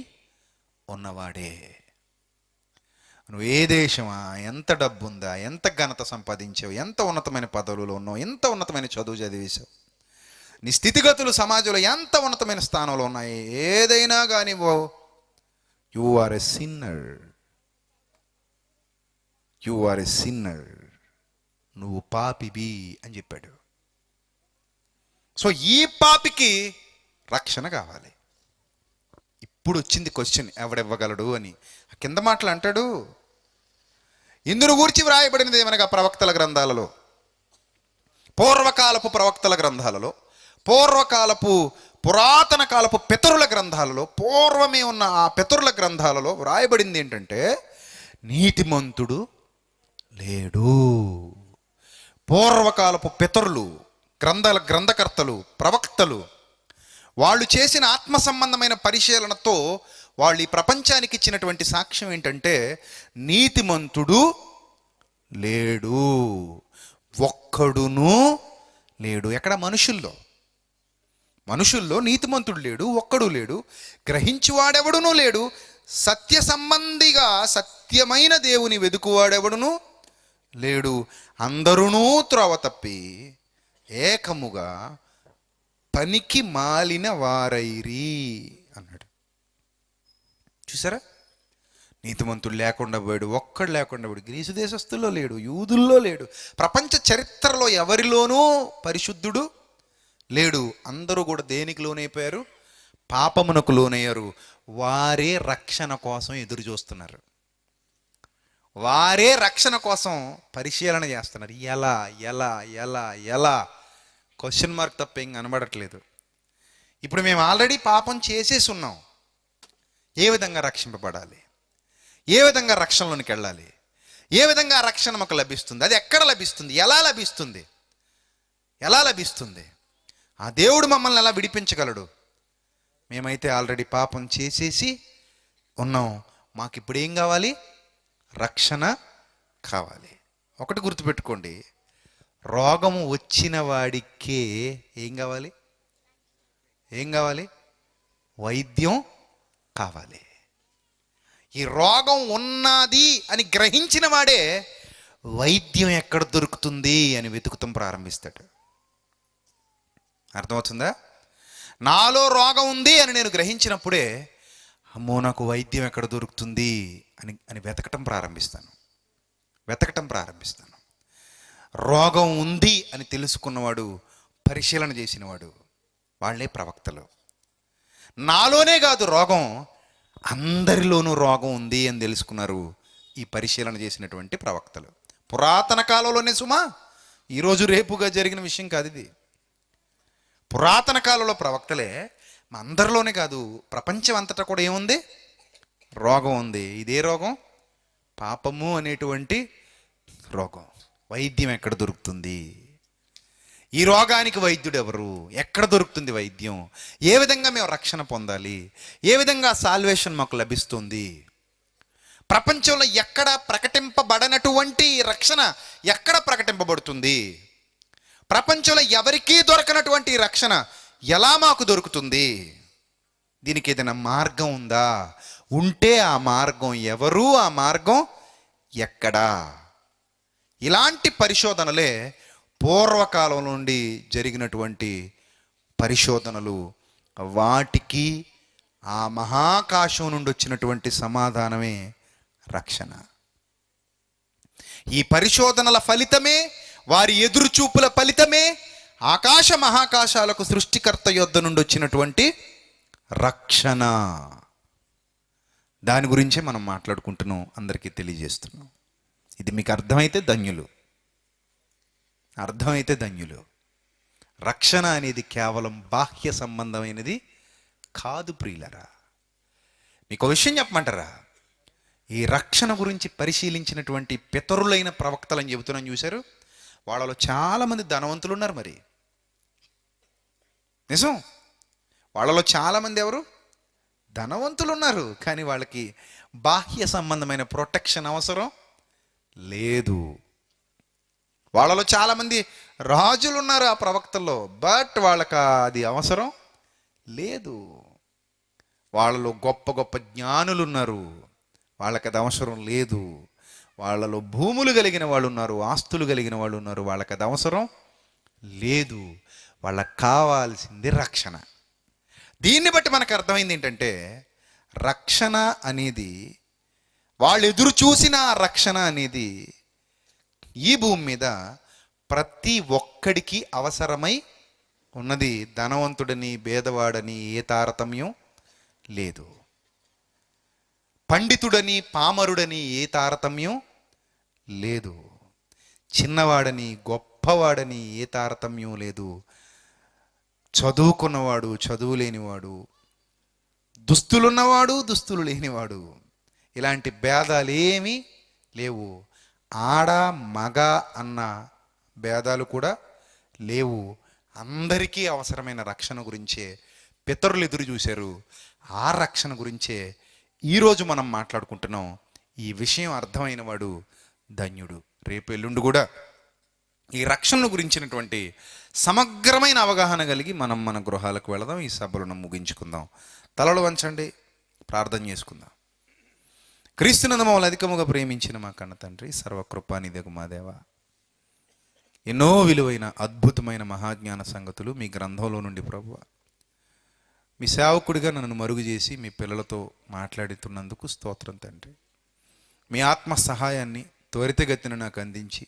S2: ఉన్నవాడే. నువ్వు ఏ దేశమా, ఎంత డబ్బు ఉందా, ఎంత ఘనత సంపాదించావు, ఎంత ఉన్నతమైన పదవులలో ఉన్నావు, ఎంత ఉన్నతమైన చదువు చదివేశావు, నీ స్థితిగతులు సమాజంలో ఎంత ఉన్నతమైన స్థానంలో ఉన్నాయి, ఏదైనా కానీ you are a sinner, you are a sinner, నువ్వు పాపివి అని చెప్పాడు. సో ఈ పాపికి రక్షణ కావాలి. ఇప్పుడు వచ్చింది క్వశ్చన్, ఎవడెవ్వగలడు అని. కింద మాటలు అంటాడు, ఇందును గూర్చి వ్రాయబడినది ఏమనగా ప్రవక్తల గ్రంథాలలో, పూర్వకాలపు ప్రవక్తల గ్రంథాలలో, పూర్వకాలపు పురాతన కాలపు పితరుల గ్రంథాలలో, పూర్వమే ఉన్న ఆ పితరుల గ్రంథాలలో వ్రాయబడింది ఏంటంటే, నీతిమంతుడు లేడు. పూర్వకాలపు పితరులు, గ్రంథకర్తలు, ప్రవక్తలు, వాళ్ళు చేసిన ఆత్మ సంబంధమైన పరిశీలనతో వాళ్ళు ఈ ప్రపంచానికి ఇచ్చినటువంటి సాక్ష్యం ఏంటంటే, నీతిమంతుడు లేడు, ఒక్కడును లేడు. ఎక్కడ? మనుషుల్లో నీతిమంతుడు లేడు, ఒక్కడు లేడు, గ్రహించువాడెవడునూ లేడు, సత్య సంబంధిగా సత్యమైన దేవుని వెదుకువాడెవడునూ లేడు, అందరూ త్రోవ తప్పి ఏకముగా పనికి మాలిన వారైరి అన్నాడు. చూసారా? నీతిమంతుడు లేకుండా పోయాడు, ఒక్కడు లేకుండా పోయాడు. గ్రీసు దేశస్తుల్లో లేడు, యూదుల్లో లేడు, ప్రపంచ చరిత్రలో ఎవరిలోనూ పరిశుద్ధుడు లేడు. అందరూ కూడా దేనికి లోనైపోయారు? పాపమునకు లోనయ్యారు. వారే రక్షణ కోసం ఎదురు చూస్తున్నారు, వారే రక్షణ కోసం పరిశీలన చేస్తున్నారు. ఎలా ఎలా ఎలా ఎలా క్వశ్చన్ మార్క్ తప్ప ఏం కనబడట్లేదు. ఇప్పుడు మేము ఆల్రెడీ పాపం చేసేసి ఉన్నాం. ఏ విధంగా రక్షింపబడాలి, ఏ విధంగా రక్షణలోనికి వెళ్ళాలి, ఏ విధంగా రక్షణ మాకు లభిస్తుంది, అది ఎక్కడ లభిస్తుంది, ఎలా లభిస్తుంది, ఎలా లభిస్తుంది, ఆ దేవుడు మమ్మల్ని ఎలా విడిపించగలడు? మేమైతే ఆల్రెడీ పాపం చేసేసి ఉన్నాం. మాకు ఇప్పుడు ఏం కావాలి? రక్షణ కావాలి. ఒకటి గుర్తుపెట్టుకోండి, రోగము వచ్చిన వాడికే ఏం కావాలి? ఏం కావాలి? వైద్యం కావాలి. ఈ రోగం ఉన్నది అని గ్రహించిన వాడే వైద్యం ఎక్కడ దొరుకుతుంది అని వెతుకుతాం ప్రారంభిస్తాడు. అర్థమవుతుందా? నాలో రోగం ఉంది అని నేను గ్రహించినప్పుడే, అమ్మో నాకు వైద్యం ఎక్కడ దొరుకుతుంది అని వెతకటం ప్రారంభిస్తాను. రోగం ఉంది అని తెలుసుకున్నవాడు, పరిశీలన చేసినవాడు, వాళ్ళే ప్రవక్తలు. నాలోనే కాదు రోగం, అందరిలోనూ రోగం ఉంది అని తెలుసుకున్నారు ఈ పరిశీలన చేసినటువంటి ప్రవక్తలు. పురాతన కాలంలోనే సుమా, ఈరోజు రేపుగా జరిగిన విషయం కాదు ఇది. పురాతన కాలంలో ప్రవక్తలే అందరిలోనే కాదు, ప్రపంచం అంతటా కూడా ఏముంది? రోగం ఉంది. ఇదే రోగం? పాపము అనేటువంటి రోగం. వైద్యం ఎక్కడ దొరుకుతుంది? ఈ రోగానికి వైద్యుడు ఎవరు? ఎక్కడ దొరుకుతుంది వైద్యం? ఏ విధంగా మేము రక్షణ పొందాలి? ఏ విధంగా సాల్వేషన్ మాకు లభిస్తుంది? ప్రపంచంలో ఎక్కడ ప్రకటింపబడనటువంటి రక్షణ ఎక్కడ ప్రకటింపబడుతుంది? ప్రపంచంలో ఎవరికీ దొరకనటువంటి రక్షణ ఎలా మాకు దొరుకుతుంది? దీనికి ఏదైనా మార్గం ఉందా? ఉంటే ఆ మార్గం ఎవరు? ఆ మార్గం ఎక్కడా? ఇలాంటి పరిశోధనలే పూర్వకాలం నుండి జరిగినటువంటి పరిశోధనలు. వాటికి ఆ మహాకాశం నుండి వచ్చినటువంటి సమాధానమే రక్షణ. ఈ పరిశోధనల ఫలితమే, వారి ఎదురుచూపుల ఫలితమే ఆకాశ మహాకాశాలకు సృష్టికర్త యొద్ద నుండి వచ్చినటువంటి రక్షణ. దాని గురించే మనం మాట్లాడుకుంటున్నాం, అందరికీ తెలియజేస్తున్నాం. ఇది మీకు అర్థమైతే ధన్యులు, అర్థమైతే ధన్యులు. రక్షణ అనేది కేవలం బాహ్య సంబంధమైనది కాదు ప్రియులరా. మీకు విషయం చెప్పమంటారా? ఈ రక్షణ గురించి పరిశీలించినటువంటి పితరులైన ప్రవక్తలని చెబుతున్నాను చూశారు, వాళ్ళలో చాలామంది ధనవంతులు ఉన్నారు. మరి నిజం, వాళ్ళలో చాలామంది ఎవరు? ధనవంతులు ఉన్నారు. కానీ వాళ్ళకి బాహ్య సంబంధమైన ప్రొటెక్షన్ అవసరం లేదు. వాళ్ళలో చాలామంది రాజులు ఉన్నారు ఆ ప్రవక్తల్లో, బట్ వాళ్ళకి అది అవసరం లేదు. వాళ్ళలో గొప్ప గొప్ప జ్ఞానులు ఉన్నారు, వాళ్ళకి అది అవసరం లేదు. వాళ్ళలో భూములు కలిగిన వాళ్ళు ఉన్నారు, ఆస్తులు కలిగిన వాళ్ళు ఉన్నారు, వాళ్ళకి అది అవసరం లేదు. వాళ్ళకి కావాల్సింది రక్షణ. దీన్ని బట్టి మనకు అర్థమైంది ఏంటంటే, రక్షణ అనేది, వాళ్ళు ఎదురు చూసిన రక్షణ అనేది ఈ భూమి మీద ప్రతి ఒక్కడికి అవసరమై ఉన్నది. ధనవంతుడని భేదవాడని ఏ తారతమ్యం లేదు. పండితుడని పామరుడని ఏ తారతమ్యం లేదు. చిన్నవాడని గొప్పవాడని ఏ తారతమ్యం లేదు. చదువుకున్నవాడు చదువు లేనివాడు, దుస్తులున్నవాడు దుస్తులు లేనివాడు, ఇలాంటి భేదాలు ఏమీ లేవు. ఆడ మగ అన్న భేదాలు కూడా లేవు. అందరికీ అవసరమైన రక్షణ గురించే పితరులు ఎదురు చూశారు. ఆ రక్షణ గురించే ఈరోజు మనం మాట్లాడుకుంటున్నాం. ఈ విషయం అర్థమైన వాడు ధన్యుడు. రేపు ఎల్లుండి కూడా ఈ రక్షణ గురించినటువంటి సమగ్రమైన అవగాహన కలిగి మనం మన గృహాలకు వెళదాం. ఈ సభలను ముగించుకుందాం. తలలు వంచండి, ప్రార్థన చేసుకుందాం. క్రీస్తునందు మమ్మల్ని అధికముగా ప్రేమించిన మా కన్న తండ్రి, సర్వకృపానిధియగు మా దేవ, ఎన్నో విలువైన అద్భుతమైన మహాజ్ఞాన సంగతులు మీ గ్రంథంలో నుండి ప్రభువా, మీ సేవకుడిగా నన్ను మరుగు చేసి మీ పిల్లలతో మాట్లాడుతున్నందుకు స్తోత్రం తండ్రి. మీ ఆత్మ సహాయాన్ని త్వరితగతిన నాకు అందించి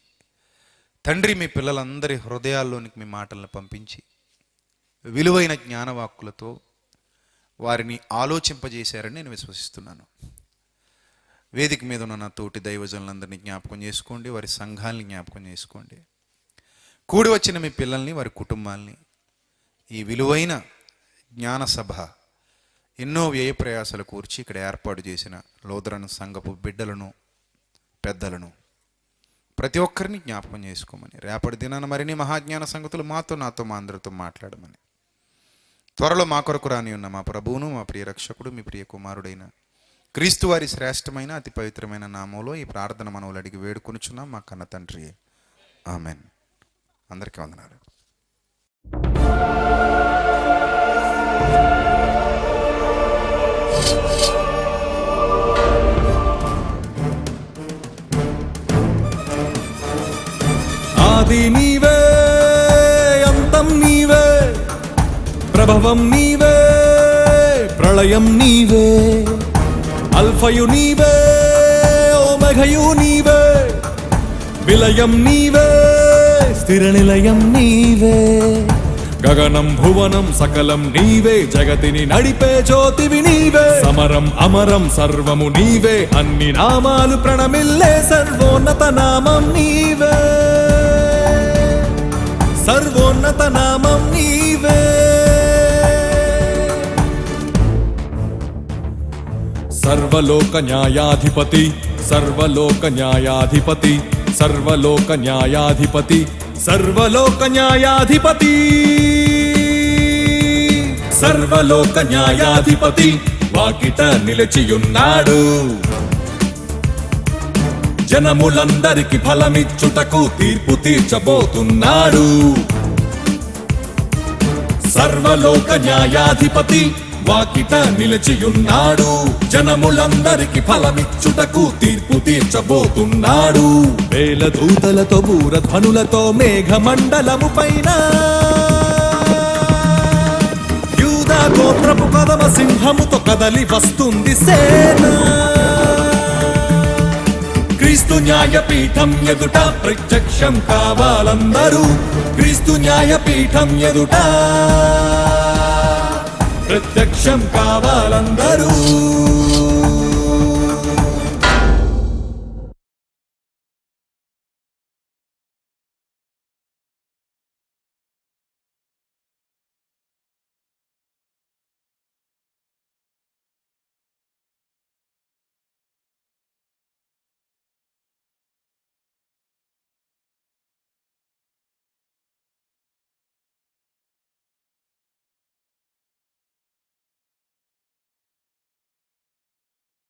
S2: తండ్రి, మీ పిల్లలందరి హృదయాల్లోనికి మీ మాటలను పంపించి విలువైన జ్ఞానవాక్కులతో వారిని ఆలోచింపజేశారని నేను విశ్వసిస్తున్నాను. వేదిక మీద ఉన్న నా తోటి దైవజనులందరినీ జ్ఞాపకం చేసుకోండి, వారి సంఘాలని జ్ఞాపకం చేసుకోండి. కూడి వచ్చిన మీ పిల్లల్ని, వారి కుటుంబాల్ని ఈ విలువైన జ్ఞాన సభ ఎన్నో వ్యయ ప్రయాసాలు కూర్చి ఇక్కడ ఏర్పాటు చేసిన లోదరణ సంఘపు బిడ్డలను, పెద్దలను ప్రతి ఒక్కరిని జ్ఞాపకం చేసుకోమని, రేపటి దినాన మరిన్ని మహాజ్ఞాన సంగతులు మాతో, నాతో, మా అందరితో మాట్లాడమని, త్వరలో మా కొరకు రాని ఉన్న మా ప్రభువును, మా ప్రియ రక్షకుడు, మీ ప్రియ కుమారుడైన క్రీస్తు వారి శ్రేష్టమైన అతి పవిత్రమైన నామంలో ఈ ప్రార్థన మనవులు అడిగి వేడుకొనుచున్నాం మా కన్న తండ్రి. ఆమెన్. అందరికీ వందనాలు.
S3: ఆది నీవే, అంతం నీవే, ప్రభవం నీవే, ప్రళయం నీవే, అల్ఫయు నీవే, ఓమెఘయు నీవే, విలయం నీవే, స్థిర నిలయం నీవే, గగనం భువనం సకలం నీవే, జగతిని నడిపే జ్యోతివి నీవే. సమరం అమరం సర్వము నీవే, అన్ని నామాలు ప్రణమిల్లే సర్వోన్నత నామం నీవే, సర్వోన్నత నామం నీవే. సర్వలోక న్యాయాధిపతి, సర్వలోక న్యాయాధిపతి, సర్వలోక న్యాయాధిపతి, సర్వలోక న్యాయాధిపతి, సర్వలోక న్యాయాధిపతి వాకిట నిలిచియున్నాడు. జనములందరికి ఫలమిచ్చుటకు తీర్పు తీర్చబోతున్నాడు. సర్వలోక న్యాయాధిపతి వాకిట నిలిచియున్నాడు. జనములందరికి ఫలమిచ్చుటకు తీర్పు తీర్చబోతున్నాడు. వేల దూతలతో బూరధ్వనులతో మేఘమండలము పైన యూదా గోత్రపు కదమ సింహముతో కదలి వస్తుంది సేన. క్రీస్తు న్యాయపీఠం ఎదుట ప్రత్యక్షం కావాలందరూ, క్రీస్తు న్యాయపీఠం ఎదుట ప్రత్యక్షం కావాలందరూ.